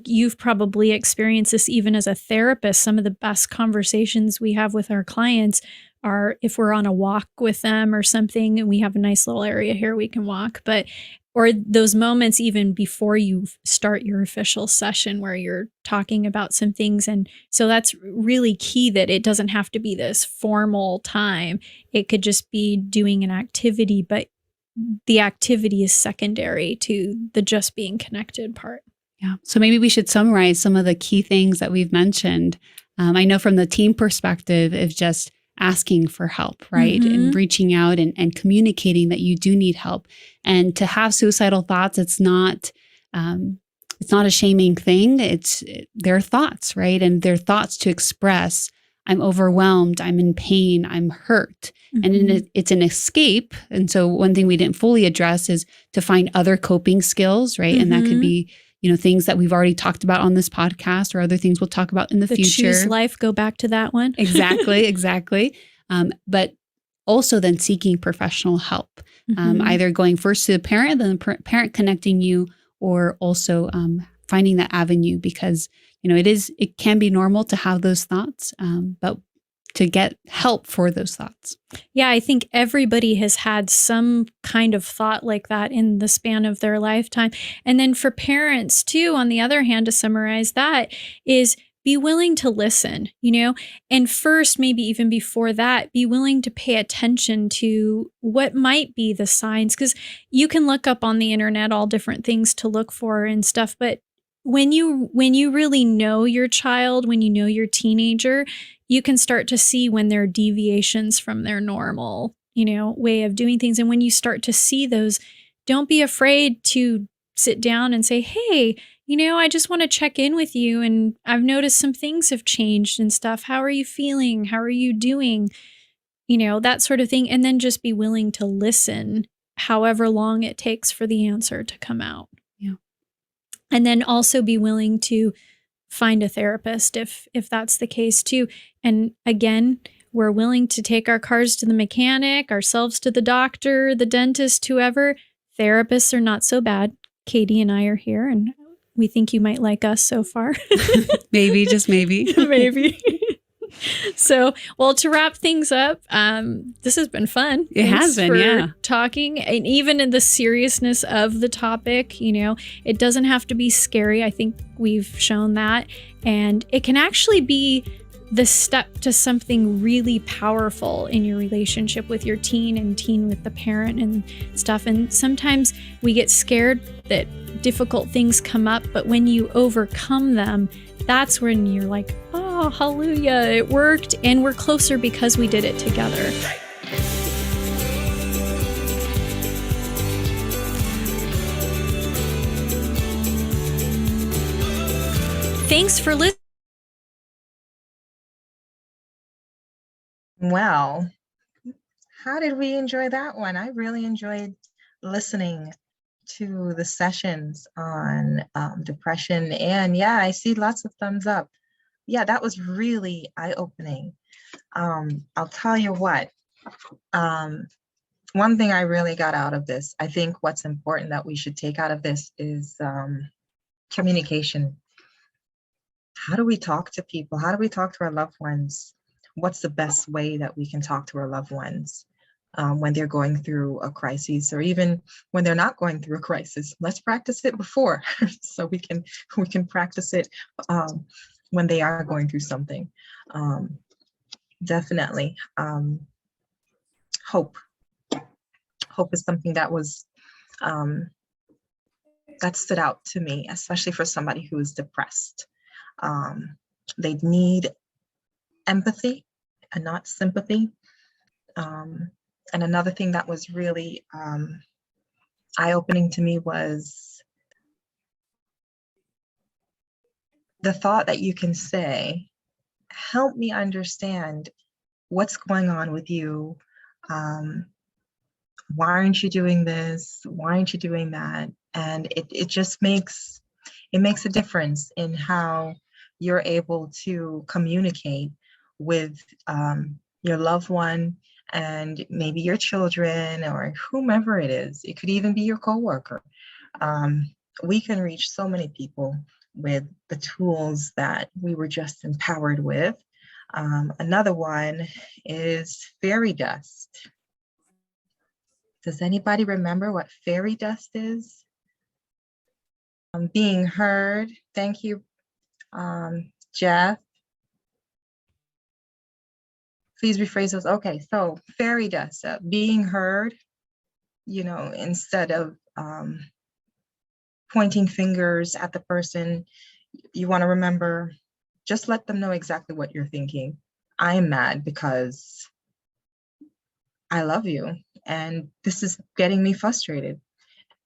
you've probably experienced this even as a therapist. Some of the best conversations we have with our clients are if we're on a walk with them or something, and we have a nice little area here we can walk, or those moments even before you start your official session where you're talking about some things. And so that's really key, that it doesn't have to be this formal time. It could just be doing an activity, but the activity is secondary to the just being connected part. Yeah. So maybe we should summarize some of the key things that we've mentioned. I know from the team perspective of just asking for help, right? And reaching out and communicating that you do need help. And to have suicidal thoughts, it's not a shaming thing. It's their thoughts, right? And their thoughts to express, I'm overwhelmed, I'm in pain, I'm hurt. And it's an escape. And so one thing we didn't fully address is to find other coping skills, right? And that could be, things that we've already talked about on this podcast or other things we'll talk about in the future. Choose life, go back to that one. Exactly. But also then seeking professional help, Mhm. either going first to the parent, then the parent connecting you, or also finding that avenue, because it can be normal to have those thoughts, but to get help for those thoughts. Yeah, I think everybody has had some kind of thought like that in the span of their lifetime. And then for parents too, on the other hand, to summarize that, is be willing to listen, and first, maybe even before that, be willing to pay attention to what might be the signs, because you can look up on the internet all different things to look for and stuff, but when you really know your child, when you know your teenager, you can start to see when there are deviations from their normal, way of doing things. And when you start to see those, don't be afraid to sit down and say, hey, I just want to check in with you. And I've noticed some things have changed and stuff. How are you feeling? How are you doing? That sort of thing. And then just be willing to listen, however long it takes for the answer to come out. Yeah. And then also be willing to find a therapist if that's the case too. And again, we're willing to take our cars to the mechanic, ourselves to the doctor, the dentist, whoever. Therapists are not so bad. Katie and I are here, and we think you might like us so far. Maybe, just maybe. Maybe. So, well, to wrap things up, this has been fun. It has been, yeah. Talking, and even in the seriousness of the topic, it doesn't have to be scary. I think we've shown that. And it can actually be the step to something really powerful in your relationship with your teen and teen with the parent and stuff. And sometimes we get scared that difficult things come up, but when you overcome them, that's when you're like, oh, hallelujah, it worked. And we're closer because we did it together. Thanks for listening. Well, how did we enjoy that one? I really enjoyed listening to the sessions on depression. And yeah, I see lots of thumbs up. Yeah, that was really eye-opening. I'll tell you what, one thing I really got out of this, I think what's important that we should take out of this is communication. How do we talk to people? How do we talk to our loved ones? What's the best way that we can talk to our loved ones when they're going through a crisis, or even when they're not going through a crisis? Let's practice it before, so we can practice it when they are going through something. Definitely. Hope is something that was that stood out to me, especially for somebody who is depressed. They need empathy and not sympathy. And another thing that was really eye-opening to me was the thought that you can say, help me understand what's going on with you. Why aren't you doing this? Why aren't you doing that? And it just makes a difference in how you're able to communicate with your loved one, and maybe your children, or whomever it is. It could even be your coworker. We can reach so many people with the tools that we were just empowered with. Another one is fairy dust. Does anybody remember what fairy dust is? Being heard. Thank you, Jeff. Please rephrase those. Okay, so fairy dust, being heard, instead of pointing fingers at the person, you want to remember, just let them know exactly what you're thinking. I am mad because I love you, and this is getting me frustrated.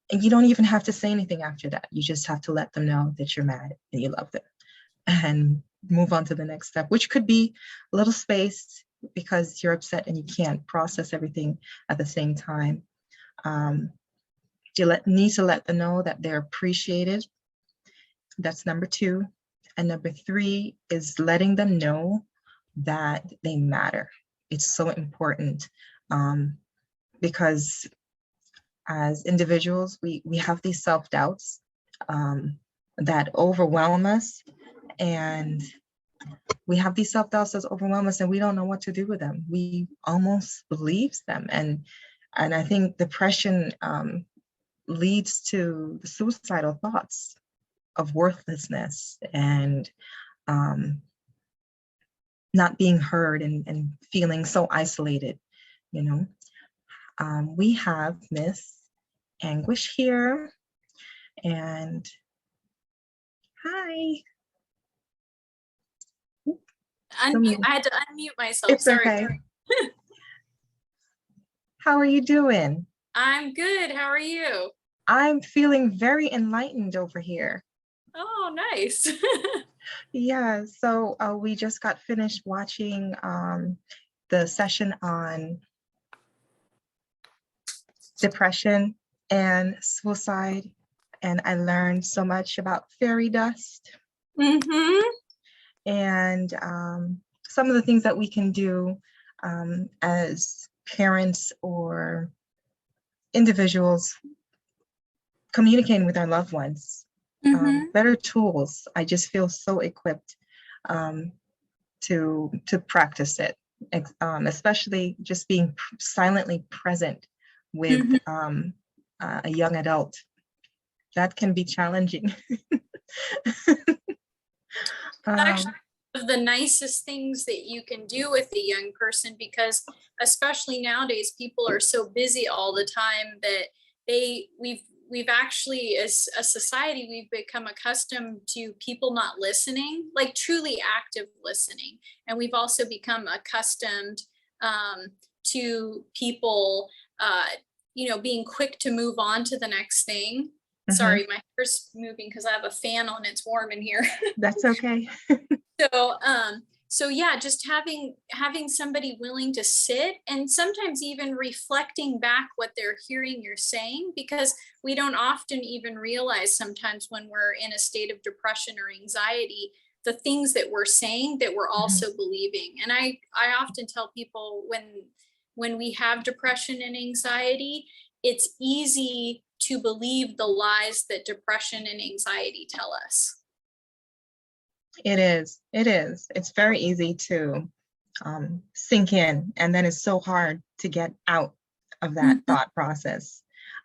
And you don't even have to say anything after that. You just have to let them know that you're mad and you love them, and move on to the next step, which could be a little space because you're upset and you can't process everything at the same time. You need to let them know that they're appreciated. That's number 2. And number 3 is letting them know that they matter. It's so important. because as individuals, we have these self-doubts that overwhelm us, and we have these self-doubts that overwhelm us, and we don't know what to do with them. We almost believe them, and I think depression leads to the suicidal thoughts of worthlessness and not being heard and feeling so isolated, you know. We have Miss Anguish here, and hi. I had to unmute myself. It's Sorry. okay. How are you doing? I'm good. How are you? I'm feeling very enlightened over here. Oh, nice. Yeah, so we just got finished watching the session on depression and suicide, and I learned so much about fairy dust Mm-hmm. and some of the things that we can do as parents or individuals communicating with our loved ones. Mm-hmm. Better tools. I just feel so equipped to practice it, especially just being silently present with a young adult. That can be challenging. Actually, one of the nicest things that you can do with a young person, because especially nowadays, people are so busy all the time that we've actually, as a society, we've become accustomed to people not listening, like truly active listening. And we've also become accustomed to people, being quick to move on to the next thing. Sorry, my hair's moving because I have a fan on. It's warm in here. That's okay. So yeah, just having somebody willing to sit and sometimes even reflecting back what they're hearing you're saying, because we don't often even realize sometimes when we're in a state of depression or anxiety, the things that we're saying that we're also believing. And I often tell people when we have depression and anxiety, it's easy to believe the lies that depression and anxiety tell us. It is. It's very easy to sink in, and then it's so hard to get out of that thought process.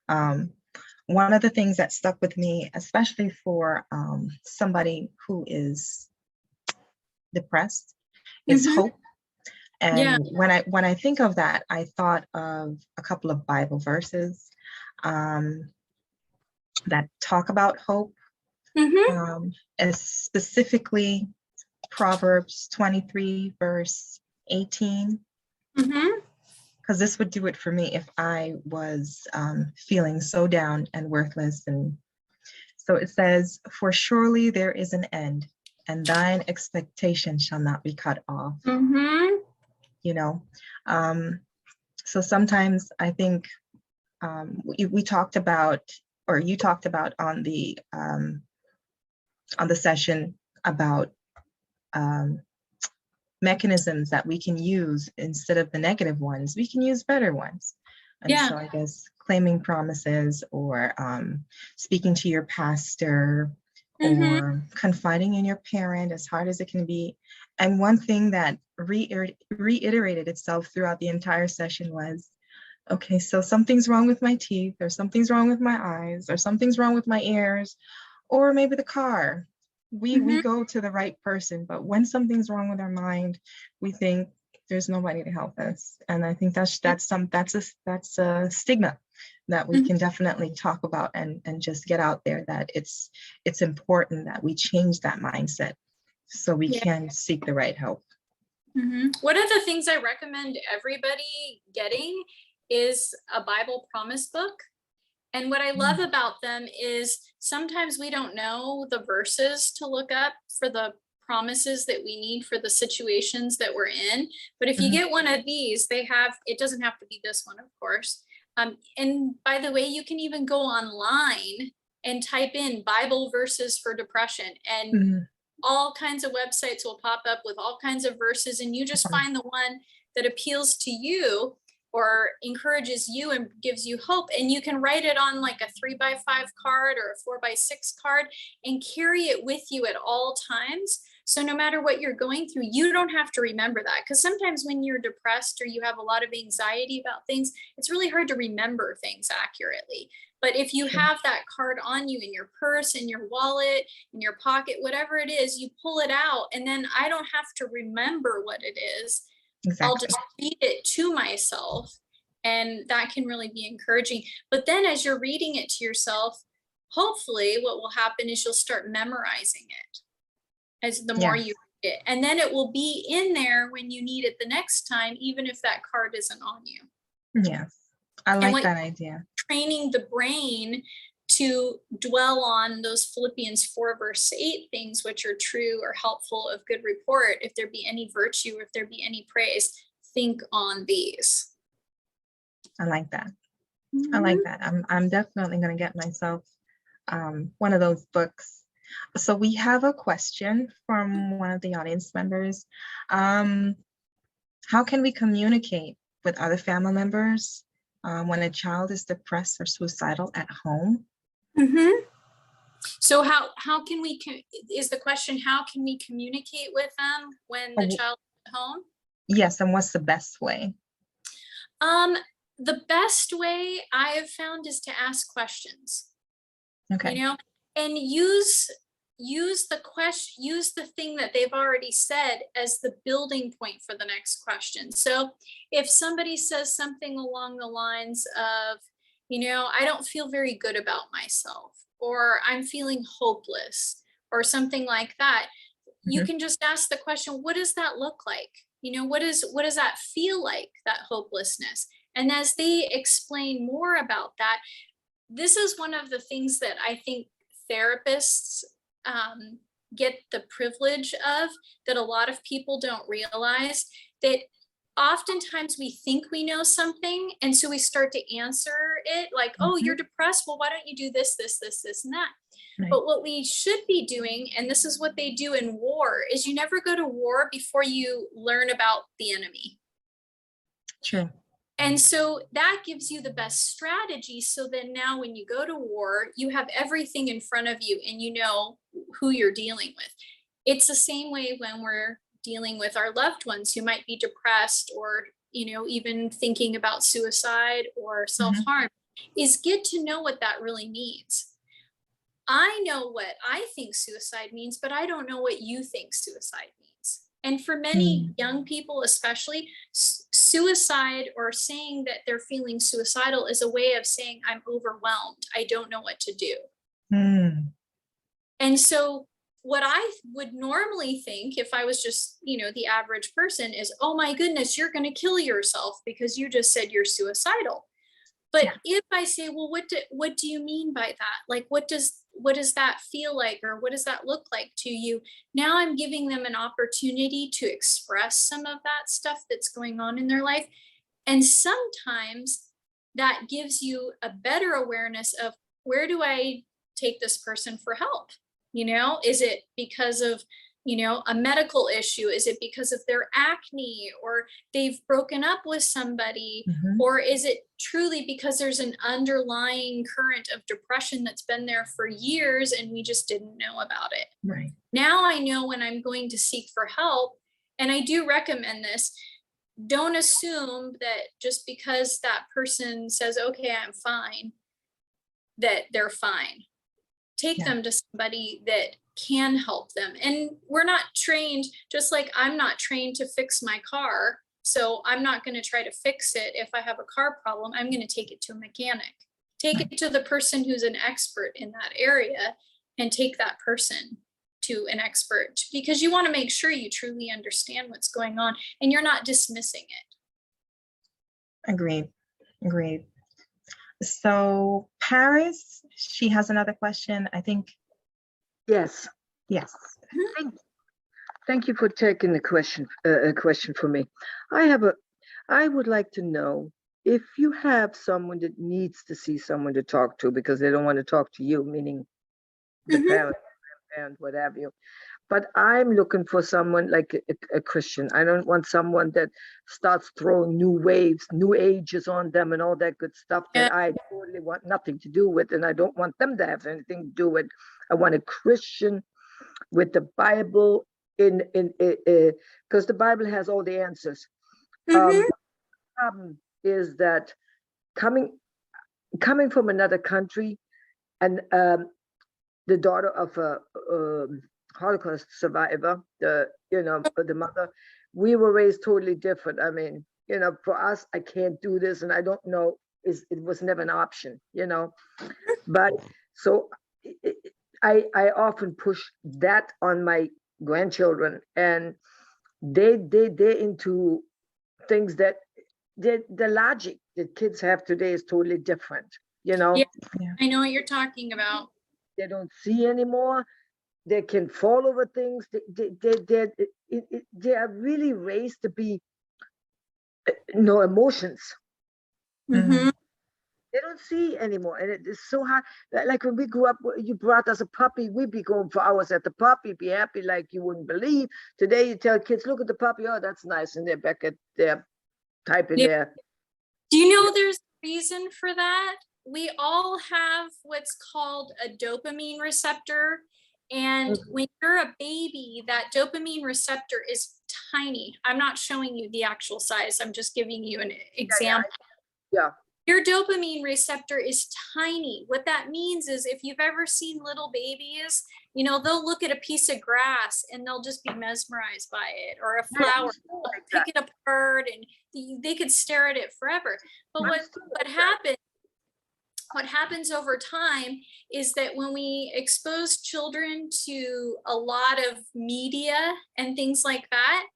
One of the things that stuck with me, especially for somebody who is depressed, is hope. And when I think of that, I thought of a couple of Bible verses that talk about hope. As specifically Proverbs 23 verse 18, because this would do it for me if I was feeling so down and worthless. And so it says, "For surely there is an end, and thine expectation shall not be cut off." You know, so sometimes I think we talked about, or you talked about on the session about mechanisms that we can use instead of the negative ones. We can use better ones. And so I guess claiming promises, or speaking to your pastor, or confiding in your parent, as hard as it can be. And one thing that reiterated itself throughout the entire session was, okay, so something's wrong with my teeth, or something's wrong with my eyes, or something's wrong with my ears, or maybe the car. We go to the right person, but when something's wrong with our mind, we think there's nobody to help us. And I think that's a stigma that we can definitely talk about and just get out there, that it's important that we change that mindset so we can seek the right help. One of the things I recommend everybody getting is a Bible promise book. And what I love about them is sometimes we don't know the verses to look up for the promises that we need for the situations that we're in. But if you get one of these, it doesn't have to be this one, of course. And by the way, you can even go online and type in Bible verses for depression, and all kinds of websites will pop up with all kinds of verses, and you just find the one that appeals to you. or encourages you and gives you hope. And you can write it on like a 3x5 card or a 4x6 card and carry it with you at all times. So no matter what you're going through, you don't have to remember that. Because sometimes when you're depressed or you have a lot of anxiety about things, it's really hard to remember things accurately. But if you have that card on you in your purse, in your wallet, in your pocket, whatever it is, you pull it out, and then I don't have to remember what it is. Exactly. I'll just read it to myself, and that can really be encouraging. But then as you're reading it to yourself, hopefully what will happen is you'll start memorizing it as the more you read it. And then it will be in there when you need it the next time, even if that card isn't on you. Yes. I like that idea. Training the brain to dwell on those Philippians 4 verse 8 things which are true or helpful, of good report. If there be any virtue, if there be any praise, think on these. I like that. I like that. I'm definitely going to get myself one of those books. So we have a question from one of the audience members. How can we communicate with other family members when a child is depressed or suicidal at home? So how can we, is the question, how can we communicate with them when the child is at home? Yes, and what's the best way? The best way I have found is to ask questions. Okay. You know, and use the question, use the thing that they've already said as the building point for the next question. So if somebody says something along the lines of, you know, I don't feel very good about myself, or I'm feeling hopeless, or something like that, you can just ask the question, what does that look like? You know, what does that feel like, that hopelessness? And as they explain more about that, this is one of the things that I think therapists get the privilege of, that a lot of people don't realize, that oftentimes we think we know something, and so we start to answer it like, oh, you're depressed, well, why don't you do this, and that? Right. But what we should be doing, and this is what they do in war, is you never go to war before you learn about the enemy. True. And so that gives you the best strategy. So then now when you go to war, you have everything in front of you and you know who you're dealing with. It's the same way when we're dealing with our loved ones who might be depressed, or, you know, even thinking about suicide or self-harm, is get to know what that really means. I know what I think suicide means, but I don't know what you think suicide means. And for many young people, especially, suicide, or saying that they're feeling suicidal, is a way of saying, I'm overwhelmed. I don't know what to do. And so what I would normally think, if I was just, you know, the average person, is, oh my goodness, you're going to kill yourself because you just said you're suicidal. But if I say, well, what do you mean by that? Like, what does that feel like, or what does that look like to you? Now I'm giving them an opportunity to express some of that stuff that's going on in their life. And sometimes that gives you a better awareness of, where do I take this person for help? You know, is it because of, you know, a medical issue? Is it because of their acne, or they've broken up with somebody? Or is it truly because there's an underlying current of depression that's been there for years and we just didn't know about it? Right. Now I know when I'm going to seek for help, and I do recommend this. Don't assume that just because that person says, okay, I'm fine, that they're fine. Take them to somebody that can help them. And we're not trained, just like I'm not trained to fix my car. So I'm not going to try to fix it. If I have a car problem, I'm going to take it to a mechanic. Take it to the person who's an expert in that area, and take that person to an expert, because you want to make sure you truly understand what's going on and you're not dismissing it. Agreed. So Paris, she has another question, I think. Yes. Thank you for taking the question for me. I would like to know, if you have someone that needs to see someone to talk to because they don't want to talk to you, meaning the and what have you. But I'm looking for someone like a Christian. I don't want someone that starts throwing new waves, new ages on them and all that good stuff that I totally want nothing to do with. And I don't want them to have anything to do with. I want a Christian with the Bible because the Bible has all the answers. The problem is that coming from another country and the daughter of a Holocaust survivor, the mother, we were raised totally different. I mean, for us, I can't do this, and I don't know. It was never an option, But so I often push that on my grandchildren, and they're into things that the logic that kids have today is totally different. Yeah, I know what you're talking about. They don't see anymore. They can fall over things. They are really raised to be no emotions. Mm-hmm. They don't see anymore, and it is so hard. Like when we grew up, you brought us a puppy, we'd be going for hours at the puppy, be happy like you wouldn't believe. Today, you tell kids, "Look at the puppy. Oh, that's nice," and they're back at their typing there. Do you know there's a reason for that? We all have what's called a dopamine receptor. And when you're a baby, that dopamine receptor is tiny. I'm not showing you the actual size. I'm just giving you an example. Yeah. Your dopamine receptor is tiny. What that means is if you've ever seen little babies, they'll look at a piece of grass and they'll just be mesmerized by it, or a flower, pick it apart, and they could stare at it forever. But what happens over time is that when we expose children to a lot of media and things like that,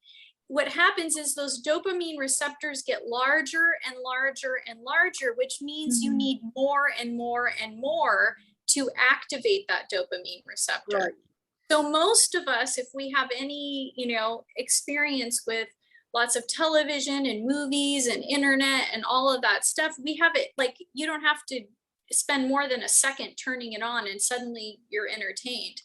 what happens is those dopamine receptors get larger and larger and larger, which means you need more and more and more to activate that dopamine receptor. Right. So most of us, if we have any, experience with lots of television and movies and internet and all of that stuff, we have it like you don't have to spend more than a second turning it on and suddenly you're entertained.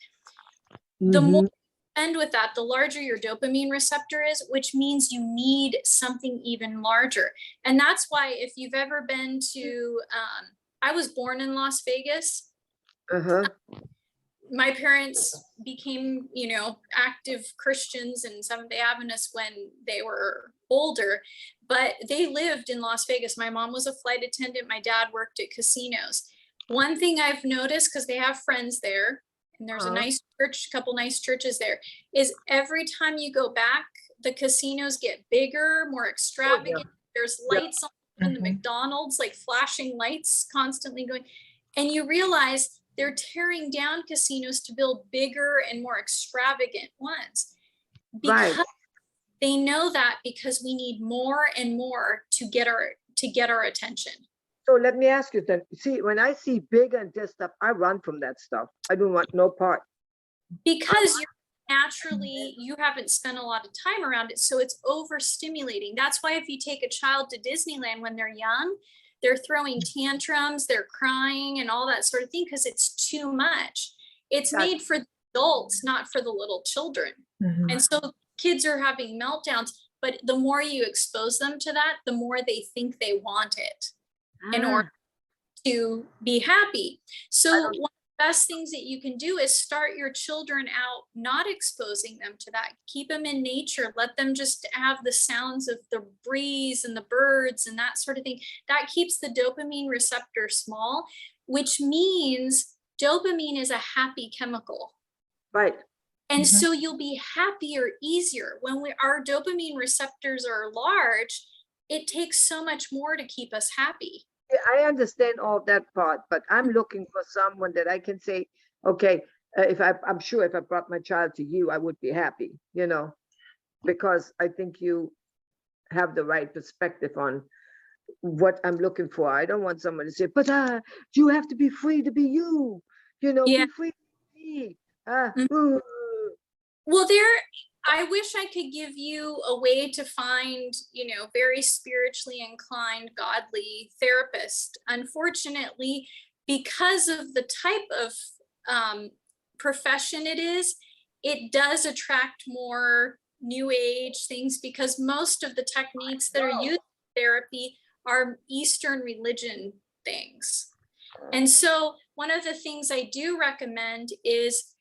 The more you spend with that, the larger your dopamine receptor is, which means you need something even larger. And that's why if you've ever been to, I was born in Las Vegas. My parents became, active Christians and Seventh-day Adventists when they were older, but they lived in Las Vegas. My mom was a flight attendant. My dad worked at casinos. One thing I've noticed, because they have friends there, and there's a nice church, couple nice churches there, is every time you go back, the casinos get bigger, more extravagant. There's lights on the McDonald's, like flashing lights constantly going. And you realize they're tearing down casinos to build bigger and more extravagant ones. Because they know that because we need more and more to get our attention. So let me ask you then. See, when I see big and this stuff, I run from that stuff. I don't want no part. Because you haven't spent a lot of time around it, so it's overstimulating. That's why if you take a child to Disneyland when they're young, they're throwing tantrums, they're crying and all that sort of thing because it's too much. It's made for the adults, not for the little children. And so kids are having meltdowns, but the more you expose them to that, the more they think they want it in order to be happy. So one of the best things that you can do is start your children out not exposing them to that. Keep them in nature. Let them just have the sounds of the breeze and the birds and that sort of thing. That keeps the dopamine receptor small, which means dopamine is a happy chemical. Right. And so you'll be happier easier. When our dopamine receptors are large, it takes so much more to keep us happy. I understand all that part, but I'm looking for someone that I can say, okay, I'm sure if I brought my child to you, I would be happy, because I think you have the right perspective on what I'm looking for. I don't want someone to say, but you have to be free to be you, be free to be me. Well, I wish I could give you a way to find, very spiritually inclined, godly therapist. Unfortunately, because of the type of profession it is, it does attract more new age things, because most of the techniques that are used in therapy are Eastern religion things. And so one of the things I do recommend is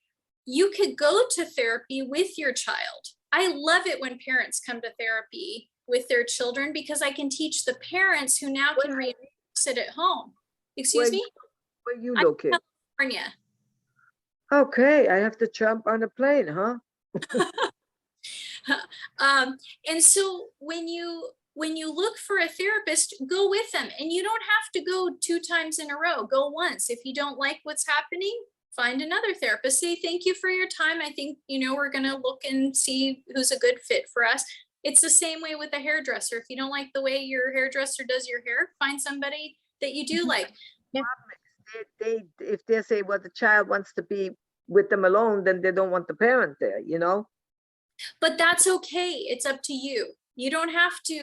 you could go to therapy with your child. I love it when parents come to therapy with their children, because I can teach the parents who now can reinforce it at home. Excuse me? Where you I'm located? in California. Okay, I have to jump on a plane, huh? And so when you look for a therapist, go with them, and you don't have to go 2 times in a row. Go once. If you don't like what's happening, find another therapist. Say, thank you for your time. I think, we're going to look and see who's a good fit for us. It's the same way with a hairdresser. If you don't like the way your hairdresser does your hair, find somebody that you do like. If they say, well, the child wants to be with them alone, then they don't want the parent there, But that's okay. It's up to you. You don't have to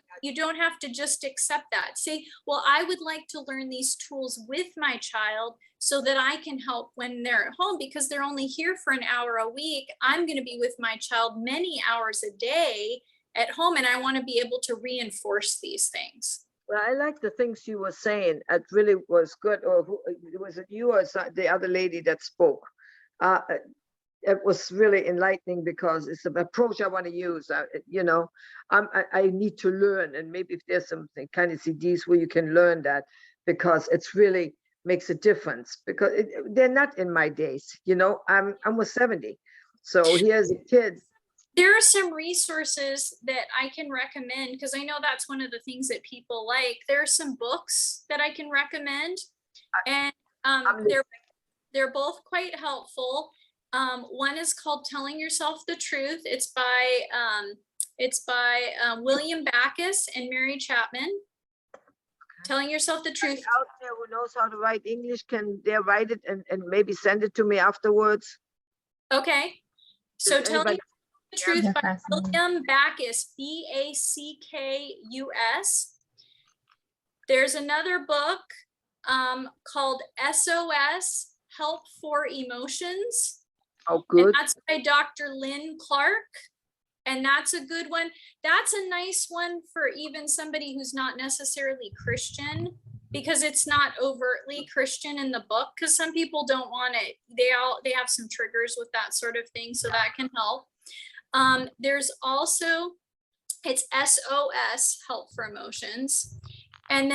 just accept that. Say, well, I would like to learn these tools with my child so that I can help when they're at home, because they're only here for an hour a week. I'm going to be with my child many hours a day at home, and I want to be able to reinforce these things. Well, I like the things you were saying. It really was good. Or was it you or the other lady that spoke? It was really enlightening, because it's the approach I want to use. I need to learn, and maybe if there's something kind of CDs where you can learn that, because it's really makes a difference. Because they're not in my days. I'm almost 70, so here's a kid. There are some resources that I can recommend, because I know that's one of the things that people like. There are some books that I can recommend, and they're both quite helpful. One is called Telling Yourself the Truth. It's by William Backus and Mary Chapman. Okay. Telling Yourself the Truth. Out there who knows how to write English, can they write it and maybe send it to me afterwards? Okay. So Telling the Truth by William Backus, Backus. There's another book called Sos Help for Emotions. Oh, good. And that's by Dr. Lynn Clark. And that's a good one. That's a nice one for even somebody who's not necessarily Christian, because it's not overtly Christian in the book, because some people don't want it. They have some triggers with that sort of thing, so that can help. There's also, it's SOS, Help for Emotions. And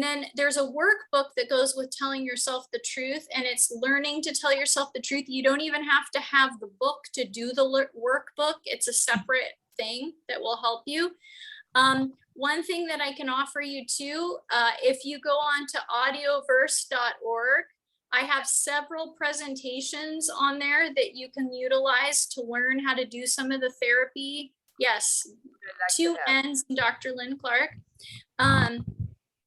then there's a workbook that goes with Telling Yourself the Truth, and it's learning to tell yourself the truth. You don't even have to have the book to do the workbook. It's a separate thing that will help you. One thing that I can offer you too, if you go on to audioverse.org, I have several presentations on there that you can utilize to learn how to do some of the therapy. Yes, 2 N's, Dr. Lynn Clark.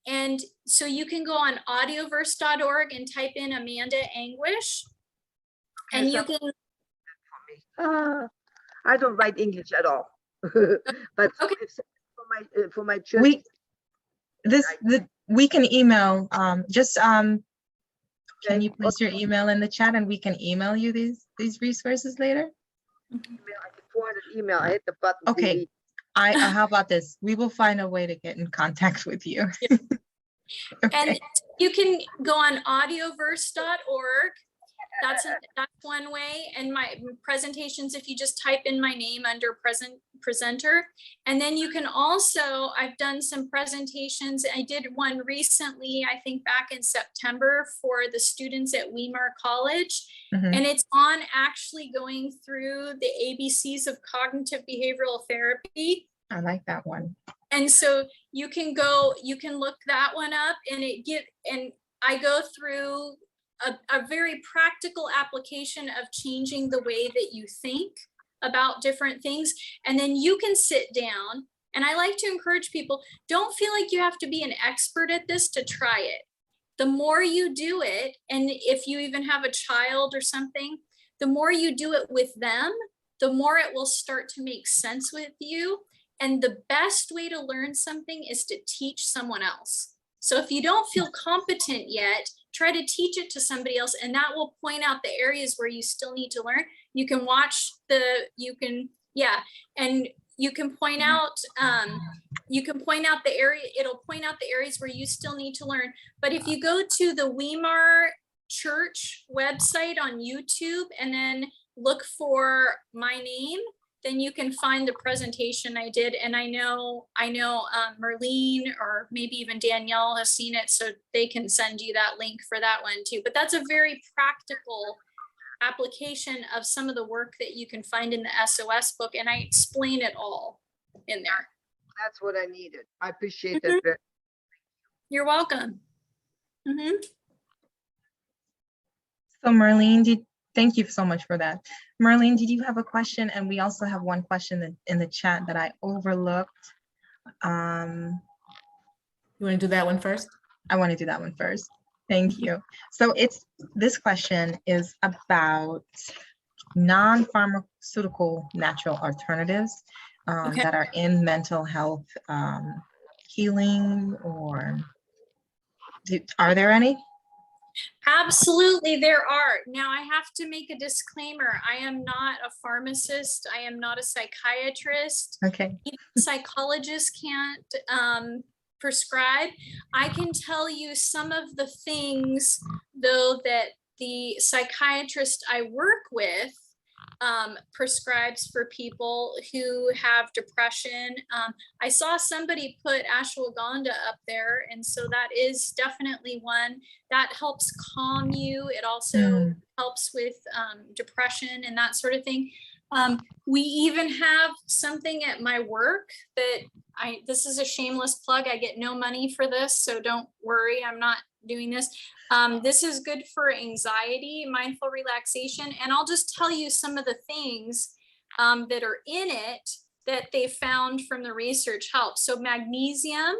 And so you can go on audioverse.org and type in Amanda Anguish, and you can. I don't write English at all, but okay. For my children, we can email. Can you place your email in the chat, and we can email you these resources later? I can forward an email. I hit the button. Okay. How about this? We will find a way to get in contact with you. Yeah. Okay. And you can go on audioverse.org. That's one way. And my presentations, if you just type in my name under presenter. And then you can also, I've done some presentations. I did one recently, I think back in September, for the students at Weimar College. Mm-hmm. And it's on actually going through the ABCs of cognitive behavioral therapy. I like that one. And so you can look that one up, and I go through a very practical application of changing the way that you think about different things. And then you can sit down, and I like to encourage people, don't feel like you have to be an expert at this to try it. The more you do it, and if you even have a child or something, the more you do it with them, the more it will start to make sense with you. And the best way to learn something is to teach someone else. So if you don't feel competent yet, try to teach it to somebody else, and that will point out the areas where you still need to learn. You can watch and you can point out the area, it'll point out the areas where you still need to learn. But if you go to the Weimar Church website on YouTube and then look for my name, then you can find the presentation I did. And I know Merlene or maybe even Danielle has seen it, so they can send you that link for that one too. But that's a very practical application of some of the work that you can find in the SOS book. And I explain it all in there. That's what I needed. I appreciate that. Very You're welcome. So Marlene, thank you so much for that. Marlene, did you have a question? And we also have one question in the chat that I overlooked. You want to do that one first? I want to do that one first. Thank you. So this question is about non-pharmaceutical natural alternatives that are in mental health healing, or are there any? Absolutely, there are. Now, I have to make a disclaimer. I am not a pharmacist. I am not a psychiatrist. Okay. Even psychologists can't prescribe. I can tell you some of the things, though, that the psychiatrist I work with prescribes for people who have depression. I saw somebody put ashwagandha up there, and so that is definitely one that helps calm you. It also helps with depression and that sort of thing. We even have something at my work that this is a shameless plug. I get no money for this, so don't worry, I'm not doing this. This is good for anxiety, mindful relaxation. And I'll just tell you some of the things that are in it that they found from the research help. So magnesium,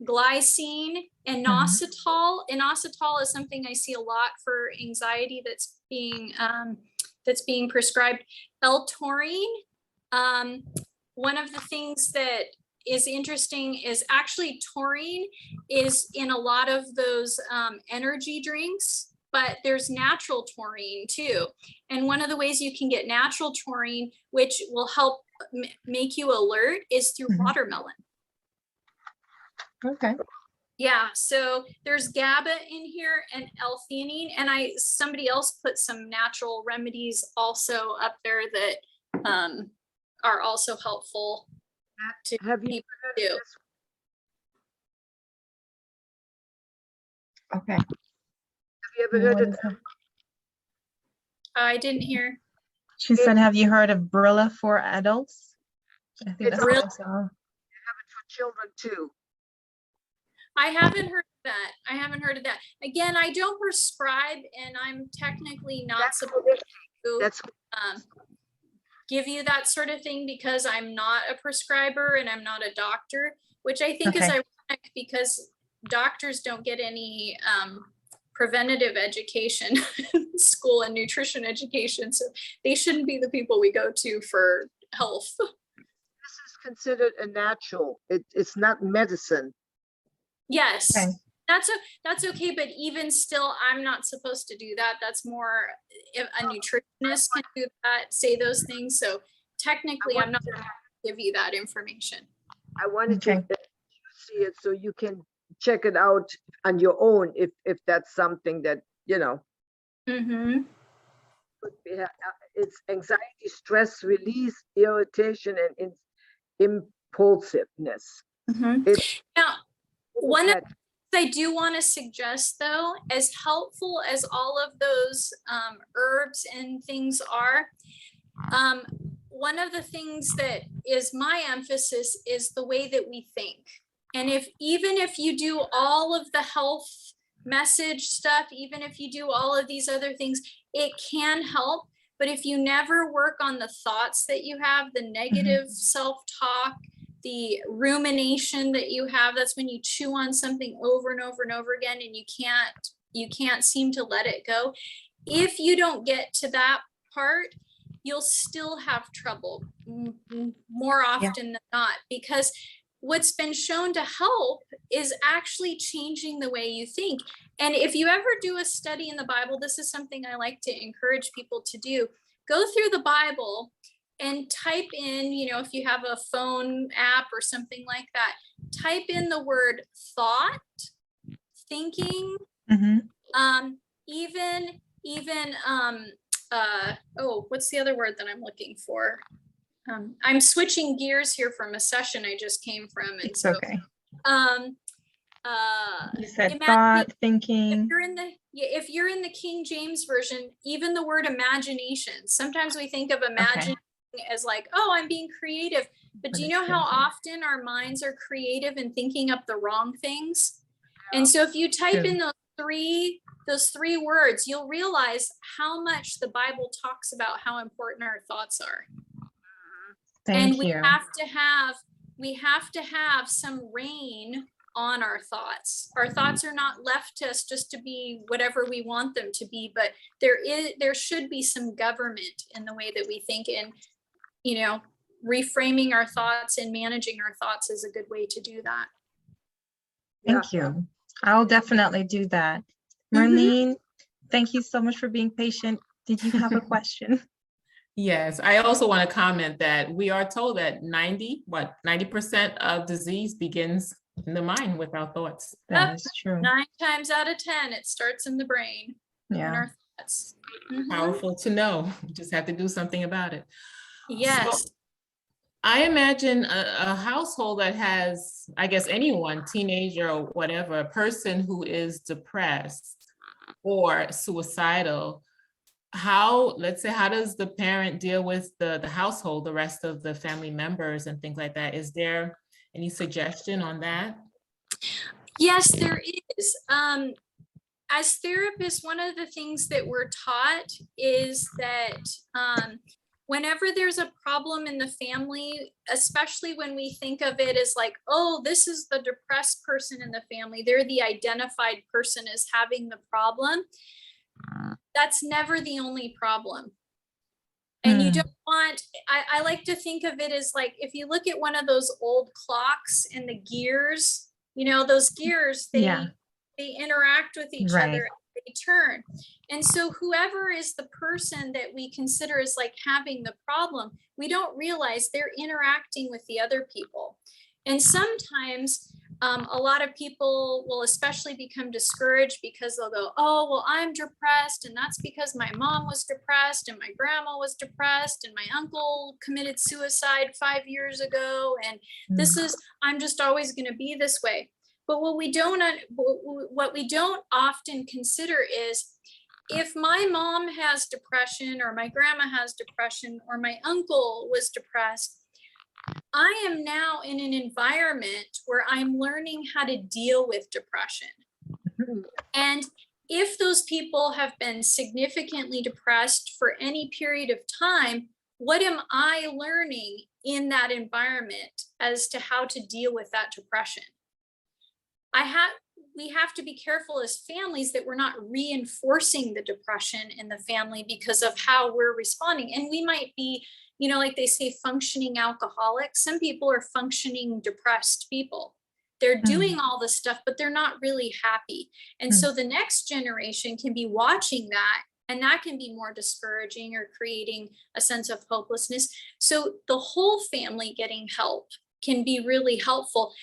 glycine, inositol. Inositol is something I see a lot for anxiety that's being prescribed. L-taurine. One of the things that is interesting is actually taurine is in a lot of those energy drinks, but there's natural taurine too. And one of the ways you can get natural taurine, which will help make you alert, is through watermelon. Okay. Yeah, so there's GABA in here and L-theanine, and somebody else put some natural remedies also up there that are also helpful to Have you people do. Okay. Have you ever heard of I didn't hear. She said, have you heard of Brilla for adults? I think that's Brilla? what I saw. for children too? I haven't heard of that. I haven't heard of that. Again, I don't prescribe, and I'm technically not supposed to give you that sort of thing because I'm not a prescriber and I'm not a doctor, which I think is ironic because doctors don't get any preventative education in school and nutrition education. So they shouldn't be the people we go to for health. This is considered a natural. It's not medicine. Yes. Okay. That's okay, but even still, I'm not supposed to do that. That's more if a nutritionist can do that, say those things. So technically, I'm not going to give you that information. I wanted to see it so you can check it out on your own if that's something that, you know. It's anxiety, stress release, irritation, and impulsiveness. Now, one of the things I do want to suggest, though, as helpful as all of those herbs and things are, one of the things that is my emphasis is the way that we think. And even if you do all of the health message stuff, even if you do all of these other things, it can help. But if you never work on the thoughts that you have, the negative self-talk, the rumination that you have, that's when you chew on something over and over and over again and you can't seem to let it go. If you don't get to that part, you'll still have trouble more often than not, because what's been shown to help is actually changing the way you think. And if you ever do a study in the Bible, this is something I like to encourage people to do. Go through the Bible and type in, if you have a phone app or something like that, type in the word thought, thinking, even what's the other word that I'm looking for? I'm switching gears here from a session I just came from. And It's so, okay. You said imagine, thought, thinking. if you're in the King James version, even the word imagination, sometimes we think of imagining as like, oh, I'm being creative. But do you know how often our minds are creative and thinking up the wrong things? And so if you type in those three words, you'll realize how much the Bible talks about how important our thoughts are. We have to have some rein on our thoughts. Our thoughts are not left to us just to be whatever we want them to be, but there should be some government in the way that we think, and reframing our thoughts and managing our thoughts is a good way to do that. Thank you. I'll definitely do that. Marlene, thank you so much for being patient. Did you have a question? Yes, I also want to comment that we are told that 90% of disease begins in the mind with our thoughts. That is true. 9 times out of 10, it starts in the brain. Yeah. In our thoughts. Powerful to know. You just have to do something about it. Yes. So, I imagine a household that has, I guess, anyone, teenager or whatever, a person who is depressed or suicidal. How does the parent deal with the household, the rest of the family members and things like that? Is there any suggestion on that? Yes, there is. As therapists, one of the things that we're taught is that whenever there's a problem in the family, especially when we think of it as like, oh, this is the depressed person in the family, they're the identified person as having the problem. That's never the only problem. And you don't want, I like to think of it as like, if you look at one of those old clocks and the gears, those gears, they interact with each other, they turn. And so whoever is the person that we consider as like having the problem, we don't realize they're interacting with the other people. And sometimes a lot of people will especially become discouraged because they'll go, oh, well, I'm depressed. And that's because my mom was depressed and my grandma was depressed and my uncle committed suicide 5 years ago. And I'm just always going to be this way. But what we don't often consider is, if my mom has depression or my grandma has depression or my uncle was depressed, I am now in an environment where I'm learning how to deal with depression. And if those people have been significantly depressed for any period of time, what am I learning in that environment as to how to deal with that depression? We have to be careful as families that we're not reinforcing the depression in the family because of how we're responding. And we might be, like they say, functioning alcoholics. Some people are functioning depressed people. They're doing all this stuff, but they're not really happy. And so the next generation can be watching that, and that can be more discouraging or creating a sense of hopelessness. So the whole family getting help can be really helpful.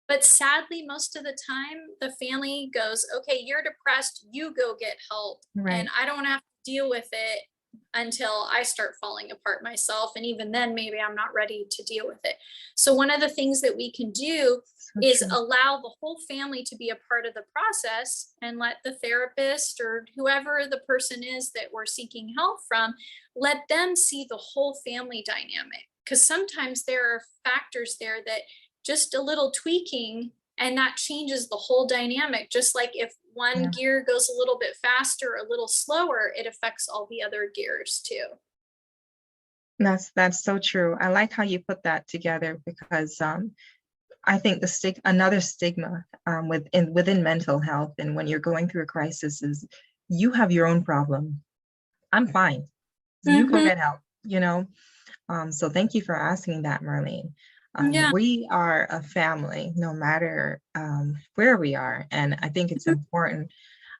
But sadly, most of the time, the family goes, okay, you're depressed, you go get help. And I don't have to deal with it until I start falling apart myself. And even then, maybe I'm not ready to deal with it. So one of the things that we can do is allow the whole family to be a part of the process, and let the therapist or whoever the person is that we're seeking help from, let them see the whole family dynamic. Because sometimes there are factors there that just a little tweaking, and that changes the whole dynamic. Just like if one gear goes a little bit faster, a little slower, it affects all the other gears too. That's so true. I like how you put that together, because I think another stigma within mental health, and when you're going through a crisis, is you have your own problem. I'm fine. You go get help, So thank you for asking that, Marlene. Yeah. We are a family, no matter where we are. And I think it's important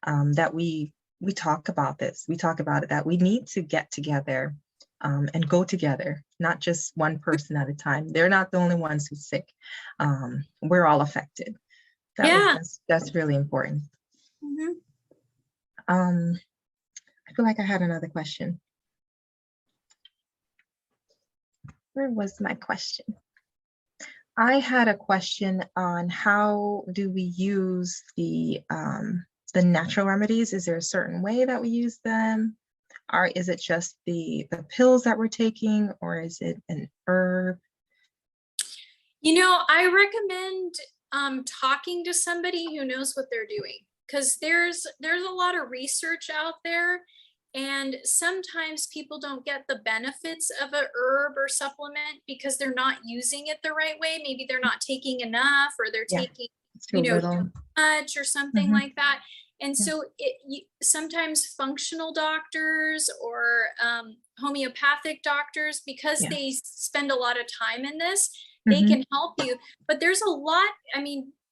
that we talk about this. We talk about it, that we need to get together and go together, not just one person at a time. They're not the only ones who's sick. We're all affected. That's really important. I feel like I had another question. Where was my question? I had a question on how do we use the natural remedies? Is there a certain way that we use them? Or is it just the pills that we're taking, or is it an herb? I recommend talking to somebody who knows what they're doing, because there's a lot of research out there, and sometimes people don't get the benefits of a herb or supplement because they're not using it the right way. Maybe they're not taking enough, or they're taking too much or something like that. And so sometimes functional doctors or homeopathic doctors, because they spend a lot of time in this, they can help you. But there's a lot,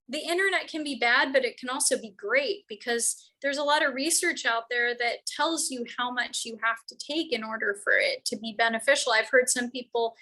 the internet can be bad, but it can also be great, because there's a lot of research out there that tells you how much you have to take in order for it to be beneficial. I've heard some people,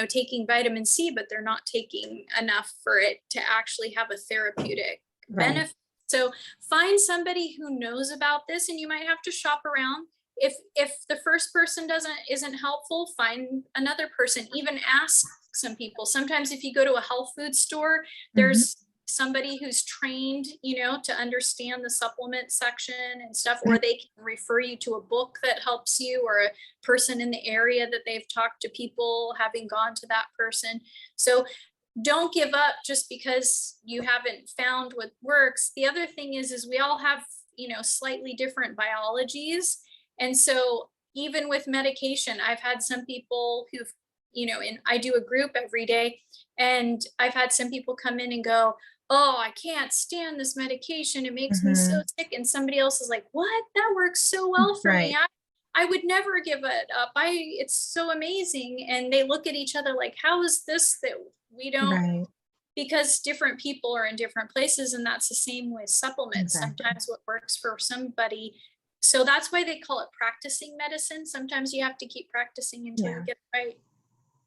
taking vitamin C, but they're not taking enough for it to actually have a therapeutic benefit. So find somebody who knows about this, and you might have to shop around. If the first person isn't helpful, find another person. Even ask some people. Sometimes if you go to a health food store, there's somebody who's trained, to understand the supplement section and stuff, or they can refer you to a book that helps you, or a person in the area that they've talked to people having gone to that person. So don't give up just because you haven't found what works. The other thing is we all have, slightly different biologies. And so even with medication, I've had some people who've, and I do a group every day, and I've had some people come in and go, oh, I can't stand this medication. It makes me so sick. And somebody else is like, what? That works so well for me. I would never give it up. It's so amazing. And they look at each other like, how is this that we don't, because different people are in different places. And that's the same with supplements. Sometimes what works for somebody. So that's why they call it practicing medicine. Sometimes you have to keep practicing until you get it right.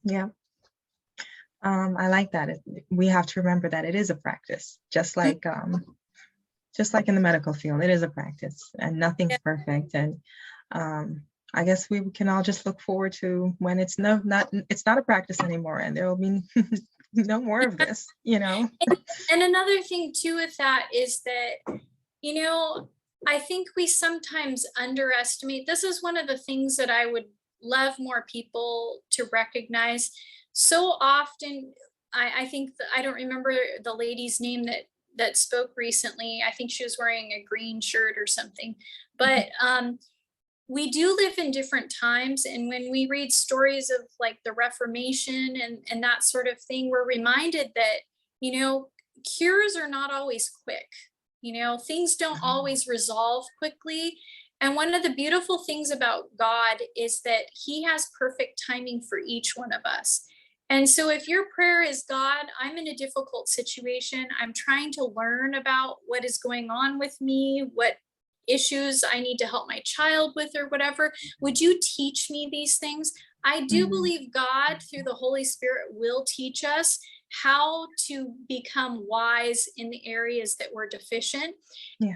Yeah. I like that. We have to remember that it is a practice, just like in the medical field, it is a practice, and nothing's perfect. And I guess we can all just look forward to when it's not a practice anymore, and there will be no more of this, And another thing too with that is that, I think we sometimes underestimate. This is one of the things that I would love more people to recognize. So often, I think I don't remember the lady's name that spoke recently. I think she was wearing a green shirt or something, but we do live in different times. And when we read stories of like the Reformation and that sort of thing, we're reminded that, cures are not always quick. Things don't always resolve quickly. And one of the beautiful things about God is that he has perfect timing for each one of us. And so if your prayer is, God, I'm in a difficult situation, I'm trying to learn about what is going on with me, what issues I need to help my child with or whatever, would you teach me these things? I do believe God, through the Holy Spirit, will teach us how to become wise in the areas that we're deficient,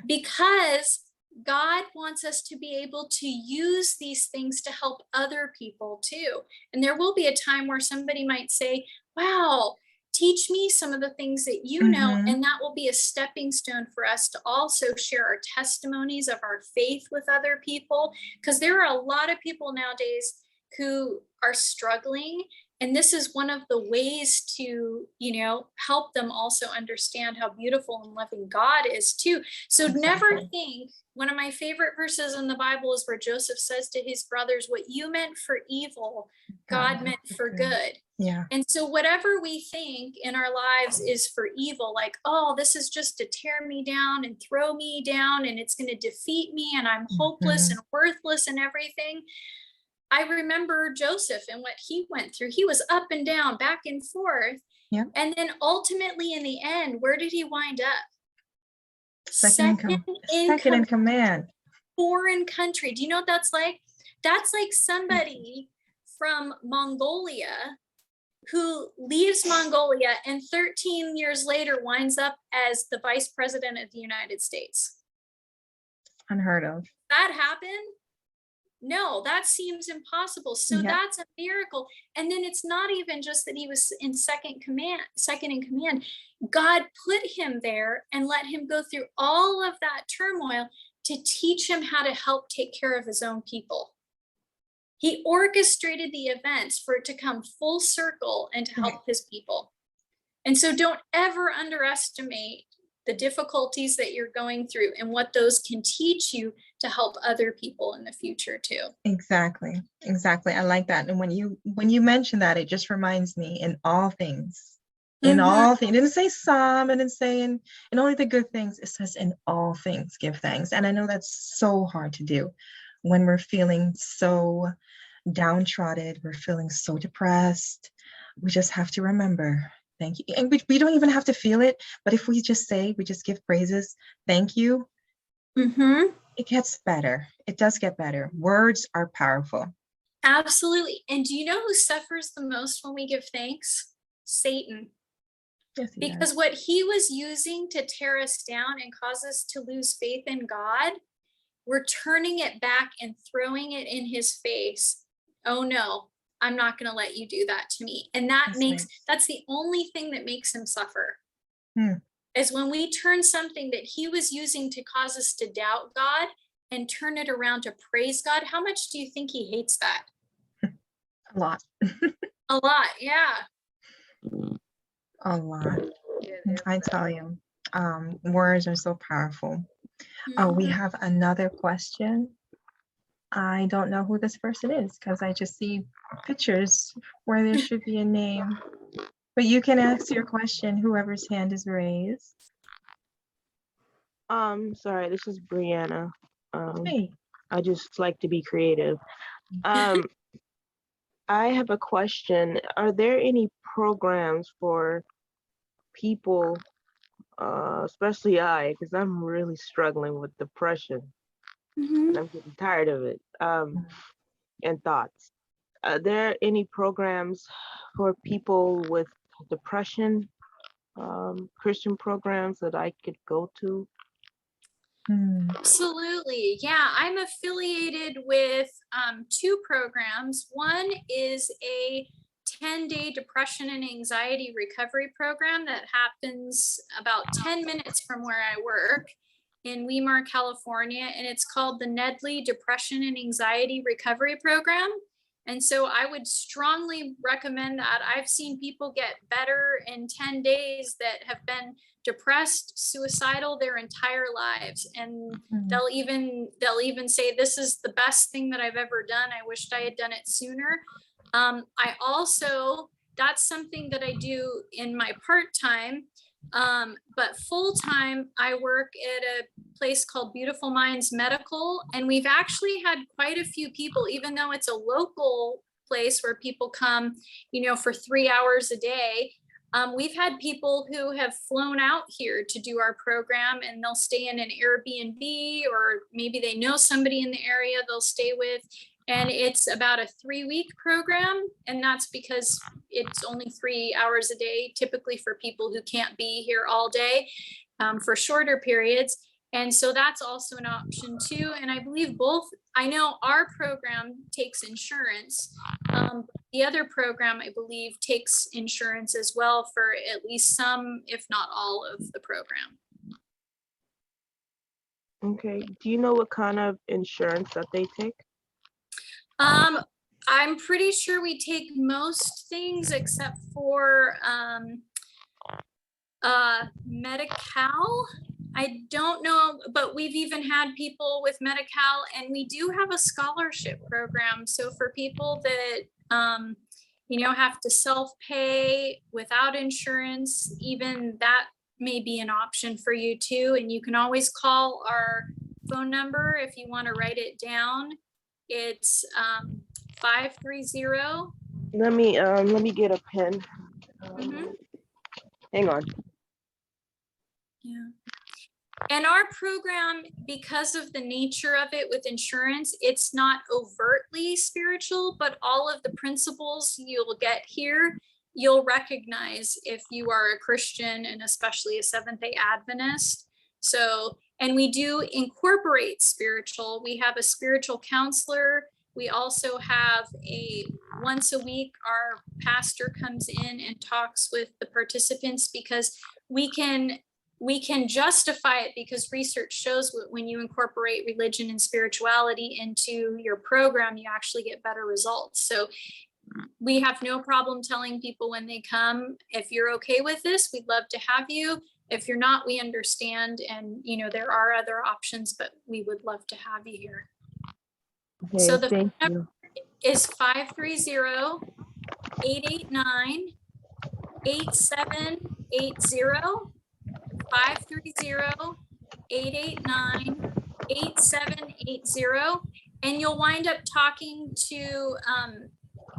because God wants us to be able to use these things to help other people too. And there will be a time where somebody might say, wow, teach me some of the things that you know. And that will be a stepping stone for us to also share our testimonies of our faith with other people. Because there are a lot of people nowadays who are struggling. And this is one of the ways to, help them also understand how beautiful and loving God is too. So never think, one of my favorite verses in the Bible is where Joseph says to his brothers, what you meant for evil, God meant for good. Yeah. And so whatever we think in our lives is for evil, like, oh, this is just to tear me down and throw me down, and it's going to defeat me, and I'm hopeless and worthless and everything. I remember Joseph and what he went through. He was up and down, back and forth. Yeah. And then ultimately in the end, where did he wind up? Second in command. Foreign country. Do you know what that's like? That's like somebody from Mongolia who leaves Mongolia and 13 years later winds up as the vice president of the United States. Unheard of. That happened? No, that seems impossible. So that's a miracle. And then it's not even just that he was in second in command. God put him there and let him go through all of that turmoil to teach him how to help take care of his own people. He orchestrated the events for it to come full circle and to help his people. And so don't ever underestimate the difficulties that you're going through and what those can teach you to help other people in the future too. Exactly. I like that. And when you mention that, it just reminds me in all things. In all things. It didn't say some, it didn't say in only the good things. It says in all things, give thanks. And I know that's so hard to do when we're feeling so downtrodden, we're feeling so depressed. We just have to remember, thank you. And we don't even have to feel it, but if we just give praises, thank you, it gets better. It does get better. Words are powerful. Absolutely. And do you know who suffers the most when we give thanks? Satan. Yes, because what he was using to tear us down and cause us to lose faith in God, we're turning it back and throwing it in his face. Oh no, I'm not going to let you do that to me. And that's the only thing that makes him suffer. Is when we turn something that he was using to cause us to doubt God and turn it around to praise God. How much do you think he hates that? A lot. A lot, yeah. A lot. I tell you, words are so powerful. Oh, we have another question. I don't know who this person is because I just see pictures where there should be a name. But you can ask your question, whoever's hand is raised. Sorry, this is Brianna. Hey. I just like to be creative. I have a question. Are there any programs for people, especially because I'm really struggling with depression and I'm getting tired of it, and thoughts. Are there any programs for people with depression, Christian programs that I could go to? Absolutely. Yeah, I'm affiliated with 2 programs. One is a 10-day depression and anxiety recovery program that happens about 10 minutes from where I work in Weimar, California, and it's called the Nedley Depression and Anxiety Recovery Program. And so I would strongly recommend that. I've seen people get better in 10 days that have been depressed, suicidal their entire lives. And they'll even say, this is the best thing that I've ever done. I wished I had done it sooner. I also, that's something that I do in my part-time, but full-time, I work at a place called Beautiful Minds Medical. And we've actually had quite a few people, even though it's a local place where people come, for 3 hours a day. We've had people who have flown out here to do our program, and they'll stay in an Airbnb, or maybe they know somebody in the area they'll stay with. And it's about a 3-week program. And that's because it's only 3 hours a day, typically for people who can't be here all day, for shorter periods. And so that's also an option too. And I believe I know our program takes insurance. The other program, I believe, takes insurance as well for at least some, if not all, of the program. Okay. Do you know what kind of insurance that they take? I'm pretty sure we take most things except for Medi-Cal. I don't know, but we've even had people with Medi-Cal, and we do have a scholarship program. So for people that have to self-pay without insurance, even that may be an option for you too. And you can always call our phone number if you want to write it down. It's 530. Let me get a pen. Hang on. Yeah. And our program, because of the nature of it with insurance, it's not overtly spiritual, but all of the principles you'll get here, you'll recognize if you are a Christian and especially a Seventh-day Adventist. So, and we do incorporate spiritual. We have a spiritual counselor. We also have once a week, our pastor comes in and talks with the participants, because we can justify it, because research shows when you incorporate religion and spirituality into your program, you actually get better results. So we have no problem telling people when they come, if you're okay with this, we'd love to have you. If you're not, we understand. And, there are other options, but we would love to have you here. Okay, So the thank phone you. number is 530-889-8780. 530-889-8780. And you'll wind up talking to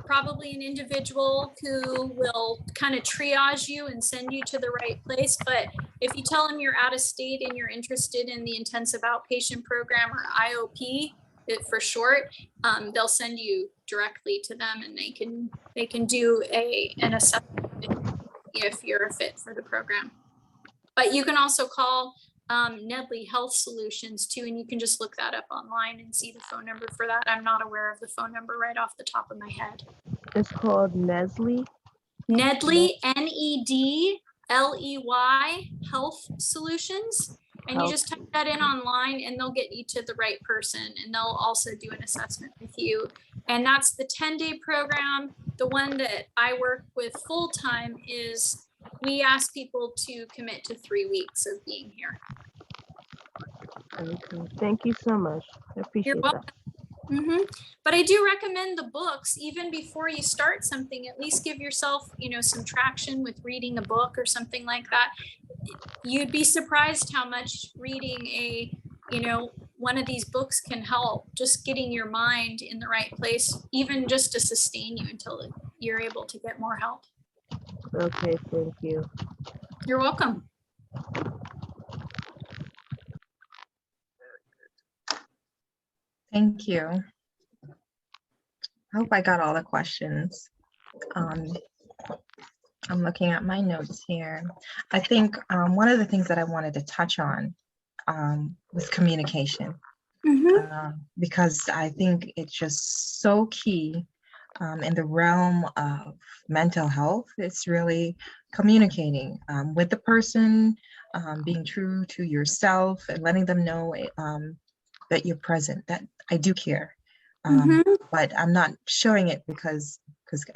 probably an individual who will kind of triage you and send you to the right place. But if you tell them you're out of state and you're interested in the intensive outpatient program, or IOP for short, they'll send you directly to them, and they can do an assessment if you're a fit for the program. But you can also call Nedley Health Solutions too, and you can just look that up online and see the phone number for that. I'm not aware of the phone number right off the top of my head. It's called Nedley. Nedley, Nedley Health Solutions. And you just type that in online and they'll get you to the right person, and they'll also do an assessment with you. And that's the 10-day program. The one that I work with full time is we ask people to commit to 3 weeks of being here. Okay. Thank you so much. I appreciate You're welcome. But I do recommend the books. Even before you start something, at least give yourself, some traction with reading a book or something like that. You'd be surprised how much reading one of these books can help, just getting your mind in the right place, even just to sustain you until you're able to get more help. Okay, thank you. You're welcome. Thank you. I hope I got all the questions. I'm looking at my notes here. I think one of the things that I wanted to touch on was communication, because I think it's just so key in the realm of mental health. It's really communicating with the person, being true to yourself, and letting them know that you're present, that I do care. But I'm not showing it because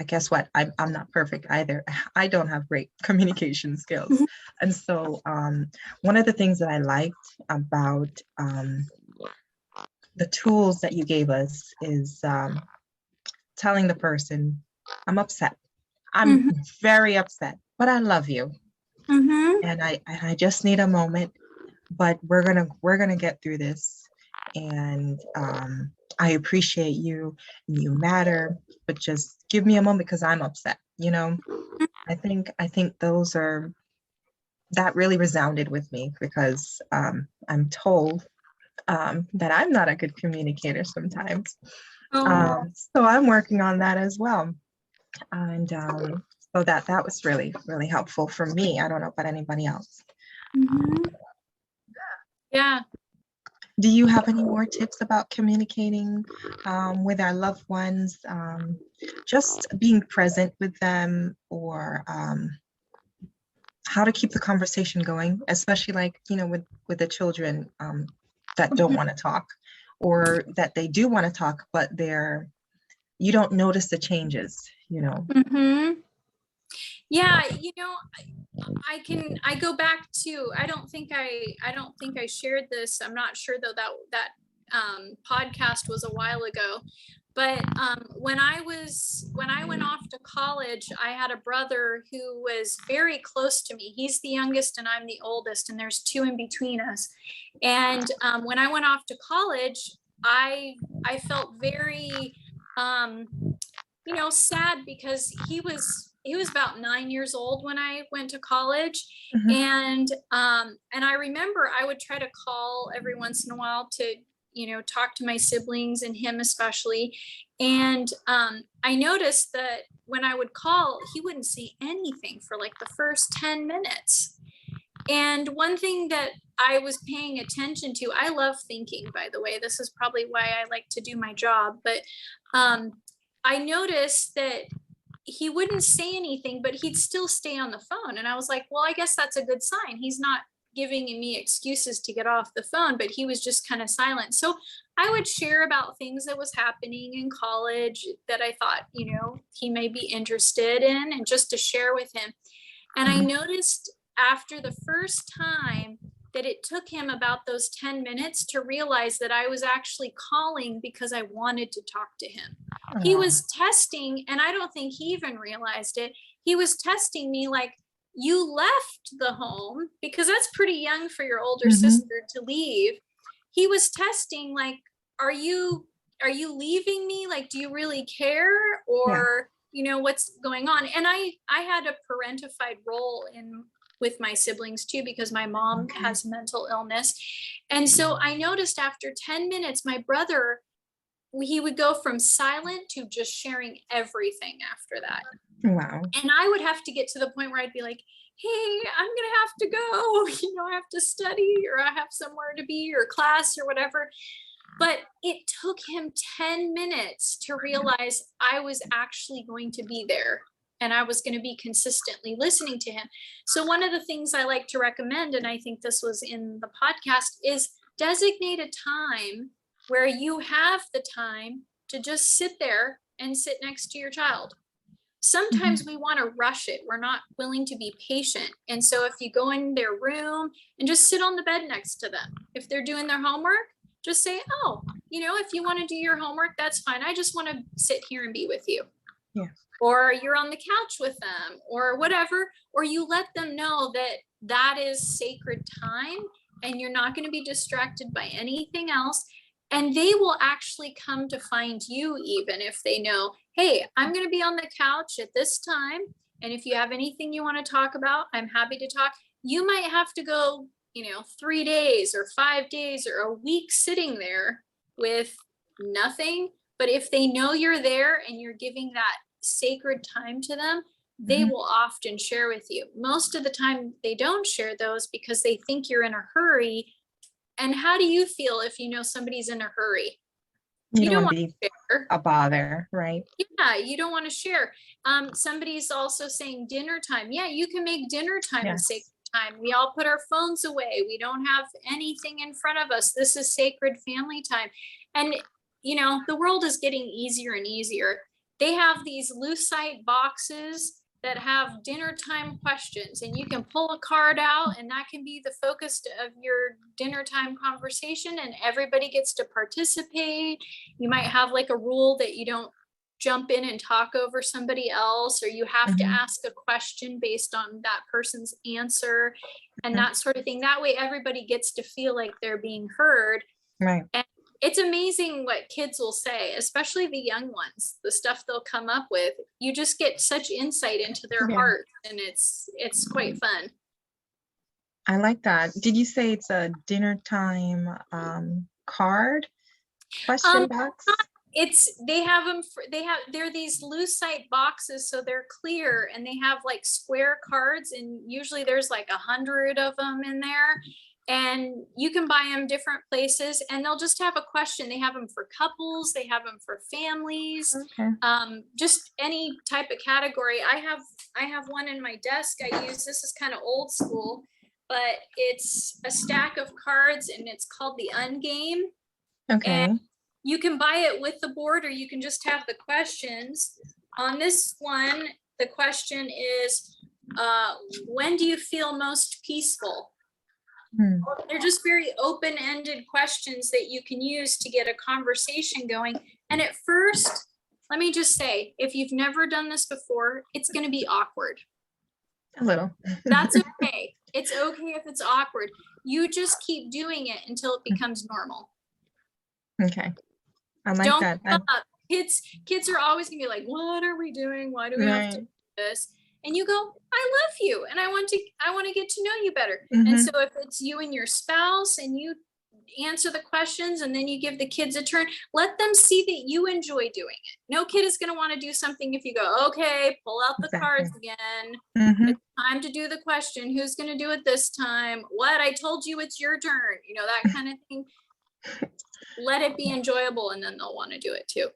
guess what? I'm not perfect either. I don't have great communication skills. And so one of the things that I liked about the tools that you gave us is telling the person, I'm upset. I'm very upset, but I love you. And I just need a moment, but we're gonna get through this. And I appreciate you, you matter, but just give me a moment because I'm upset. I think that really resounded with me, because I'm told that I'm not a good communicator sometimes. So I'm working on that as well. And so that was really, really helpful for me. I don't know about anybody else. Yeah. Do you have any more tips about communicating with our loved ones? Just being present with them, or how to keep the conversation going, especially with the children that don't want to talk, or that they do want to talk, but you don't notice the changes, Yeah, I go back to, I don't think I shared this. I'm not sure though, that podcast was a while ago, but when I went off to college, I had a brother who was very close to me. He's the youngest and I'm the oldest, and there's 2 in between us. And when I went off to college, I felt very sad because he was about 9 years old when I went to college. Mhm. And I remember I would try to call every once in a while to, talk to my siblings and him especially. And I noticed that when I would call, he wouldn't say anything for like the first 10 minutes. And one thing that I was paying attention to, I love thinking, by the way, this is probably why I like to do my job, but I noticed that he wouldn't say anything, but he'd still stay on the phone. And I was like, well, I guess that's a good sign. He's not giving me excuses to get off the phone, but he was just kind of silent. So I would share about things that was happening in college that I thought, he may be interested in, and just to share with him. And I noticed after the first time that it took him about those 10 minutes to realize that I was actually calling because I wanted to talk to him. He was testing, and I don't think he even realized it. He was testing me like, you left the home, because that's pretty young for your older sister to leave. He was testing like, are you leaving me? Like, do you really care? Or, what's going on? And I had a parentified role with my siblings too, because my mom has mental illness. And so I noticed after 10 minutes, my brother, he would go from silent to just sharing everything after that. Wow. And I would have to get to the point where I'd be like, hey, I'm going to have to go, I have to study, or I have somewhere to be, or class or whatever. But it took him 10 minutes to realize I was actually going to be there, and I was going to be consistently listening to him. So one of the things I like to recommend, and I think this was in the podcast, is designate a time where you have the time to just sit there and sit next to your child. Sometimes we want to rush it. We're not willing to be patient. And so if you go in their room and just sit on the bed next to them, if they're doing their homework, just say, oh, if you want to do your homework, that's fine. I just want to sit here and be with you. Yeah. Or you're on the couch with them, or whatever, or you let them know that that is sacred time and you're not going to be distracted by anything else. And they will actually come to find you, even if they know, hey, I'm going to be on the couch at this time. And if you have anything you want to talk about, I'm happy to talk. You might have to go, 3 days or 5 days or a week sitting there with nothing. But if they know you're there and you're giving that sacred time to them, they will often share with you. Most of the time they don't share those because they think you're in a hurry. And how do you feel if somebody's in a hurry? You don't want to be share. A bother, right? Yeah, you don't want to share. Somebody's also saying dinner time. Yeah, you can make dinner time a sacred time. We all put our phones away. We don't have anything in front of us. This is sacred family time. And, the world is getting easier and easier. They have these Lucite boxes that have dinner time questions, and you can pull a card out, and that can be the focus of your dinner time conversation, and everybody gets to participate. You might have like a rule that you don't jump in and talk over somebody else, or you have to ask a question based on that person's answer and that sort of thing. That way everybody gets to feel like they're being heard. Right. And it's amazing what kids will say, especially the young ones, the stuff they'll come up with. You just get such insight into their heart, and it's quite fun. I like that. Did you say it's a dinner time card question box? They're these Lucite boxes, so they're clear, and they have like square cards, and usually there's like 100 of them in there. And you can buy them different places, and they'll just have a question. They have them for couples, they have them for families, just any type of category. I have one in my desk I use. This is kind of old school, but it's a stack of cards, and it's called the Undone. Okay. And you can buy it with the board, or you can just have the questions. On this one, the question is, when do you feel most peaceful? They're just very open-ended questions that you can use to get a conversation going. And at first, let me just say, if you've never done this before, it's going to be awkward. A little. That's okay. It's okay if it's awkward. You just keep doing it until it becomes normal. Okay. I like that. Kids are always gonna be like, what are we doing? Why do we have to do this? And you go, I love you, and I want to get to know you better. And so if it's you and your spouse and you answer the questions and then you give the kids a turn, let them see that you enjoy doing it. No kid is going to want to do something if you go, okay, pull out the cards again. It's time to do the question. Who's going to do it this time? What? I told you it's your turn. You know, that kind of thing. Let it be enjoyable, and then they'll want to do it too.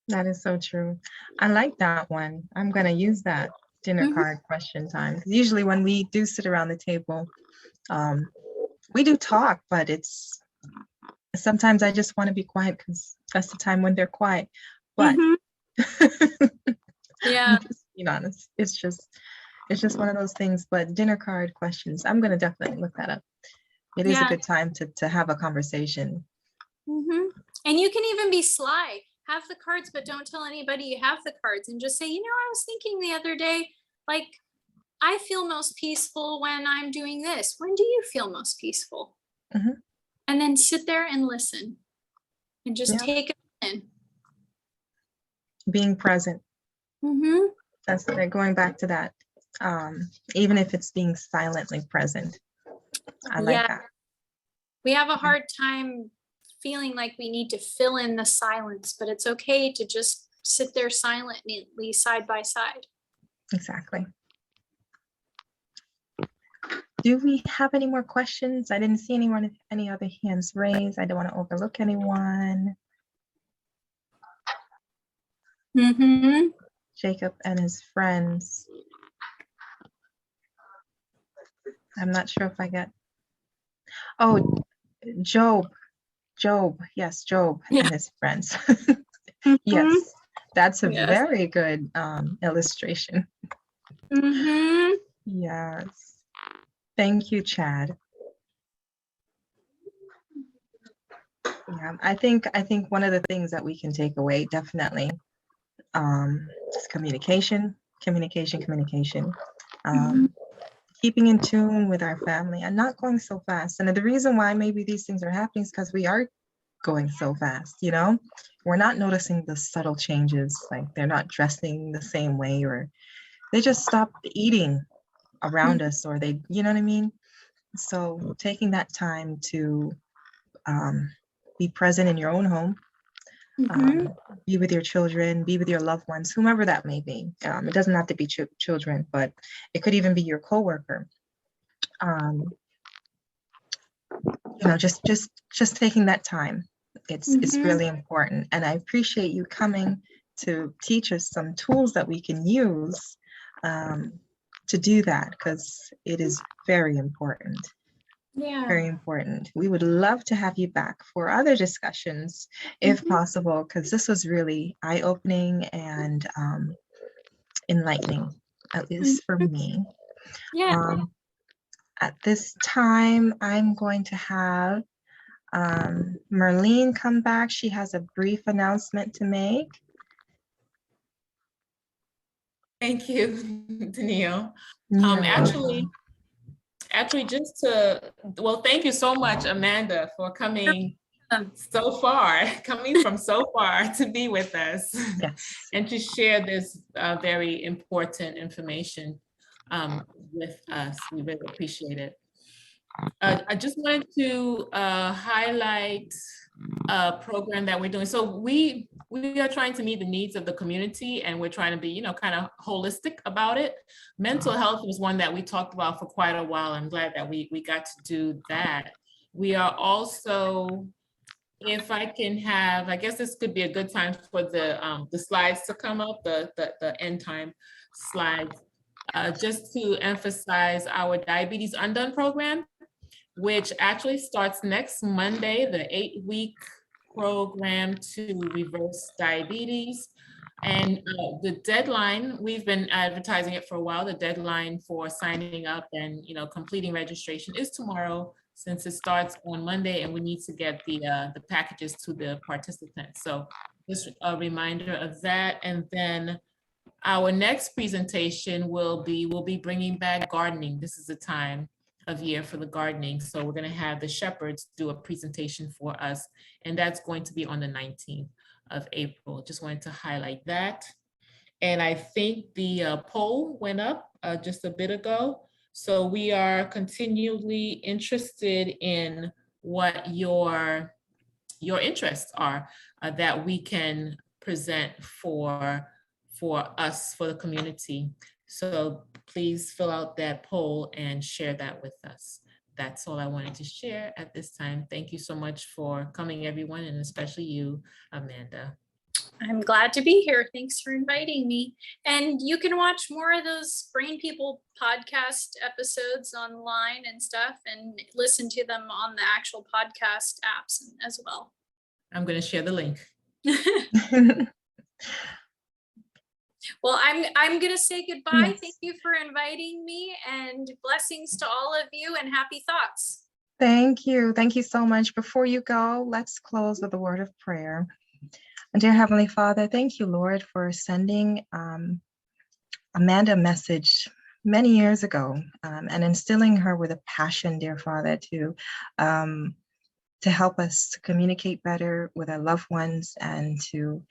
That is so true. I like that one. I'm going to use that dinner card question time. 'Cause usually when we do sit around the table, we do talk, but it's sometimes I just want to be quiet because that's the time when they're quiet. But yeah, just being honest, it's just one of those things. But dinner card questions, I'm going to definitely look that up. It is a good time to have a conversation. And you can even be sly. Have the cards, but don't tell anybody you have the cards, and just say, you know, I was thinking the other day, like, I feel most peaceful when I'm doing this. When do you feel most peaceful? And then sit there and listen and just take it in. Being present. That's going back to that. Even if it's being silently present. I like that. We have a hard time feeling like we need to fill in the silence, but it's okay to just sit there silently side by side. Exactly. Do we have any more questions? I didn't see any other hands raised. I don't want to overlook anyone. Jacob and his friends. I'm not sure if I got. Oh, Job. Yes, Job and his friends. Yes, that's a very good illustration. Yes. Thank you, Chad. Yeah, I think one of the things that we can take away definitely is communication. Keeping in tune with our family and not going so fast. And the reason why maybe these things are happening is because we are going so fast, you know? We're not noticing the subtle changes, like they're not dressing the same way, or they just stopped eating around us, or they, you know what I mean? So taking that time to be present in your own home, be with your children, be with your loved ones, whomever that may be. It doesn't have to be children, but it could even be your coworker. You know, just taking that time. It's really important. And I appreciate you coming to teach us some tools that we can use to do that, because it is very important. Very important. We would love to have you back for other discussions if possible, because this was really eye-opening and enlightening, at least for me. At this time, I'm going to have Marlene come back. She has a brief announcement to make. Thank you, Danielle. Actually, just to, well, thank you so much, Amanda, for coming so far, coming from so far to be with us and to share this very important information with us. We really appreciate it. I just wanted to highlight a program that we're doing. So we are trying to meet the needs of the community, and we're trying to be, you know, kind of holistic about it. Mental health was one that we talked about for quite a while. I'm glad that we got to do that. We are also, if I can have, I guess this could be a good time for the slides to come up, the end time slides, just to emphasize our Diabetes Undone program, which actually starts next Monday, the 8-week program to reverse diabetes. And the deadline, we've been advertising it for a while, the deadline for signing up and, you know, completing registration is tomorrow, since it starts on Monday and we need to get the packages to the participants. So just a reminder of that. And then our next presentation we'll be bringing back gardening. This is the time of year for the gardening. So we're going to have the shepherds do a presentation for us, and that's going to be on the 19th of April. Just wanted to highlight that. And I think the poll went up just a bit ago. So we are continually interested in what your interests are that we can present for us, for the community. So please fill out that poll and share that with us. That's all I wanted to share at this time. Thank you so much for coming, everyone, and especially you, Amanda. I'm glad to be here. Thanks for inviting me. And you can watch more of those Brain People podcast episodes online and stuff, and listen to them on the actual podcast apps as well. I'm going to share the link. Well, I'm going to say goodbye. Yes. Thank you for inviting me, and blessings to all of you, and happy thoughts. Thank you. Thank you so much. Before you go, let's close with a word of prayer. And dear Heavenly Father, thank you, Lord, for sending Amanda a message many years ago and instilling her with a passion, dear Father, to help us to communicate better with our loved ones and to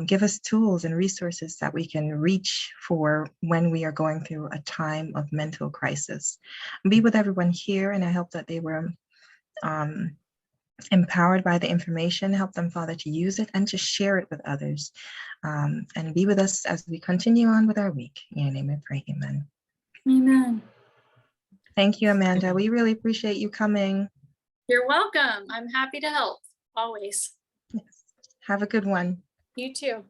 give us tools and resources that we can reach for when we are going through a time of mental crisis. Be with everyone here, and I hope that they were empowered by the information. Help them, Father, to use it and to share it with others. And be with us as we continue on with our week. In your name I pray, amen. Amen. Thank you, Amanda. We really appreciate you coming. You're welcome. I'm happy to help, always. Yes. Have a good one. You too.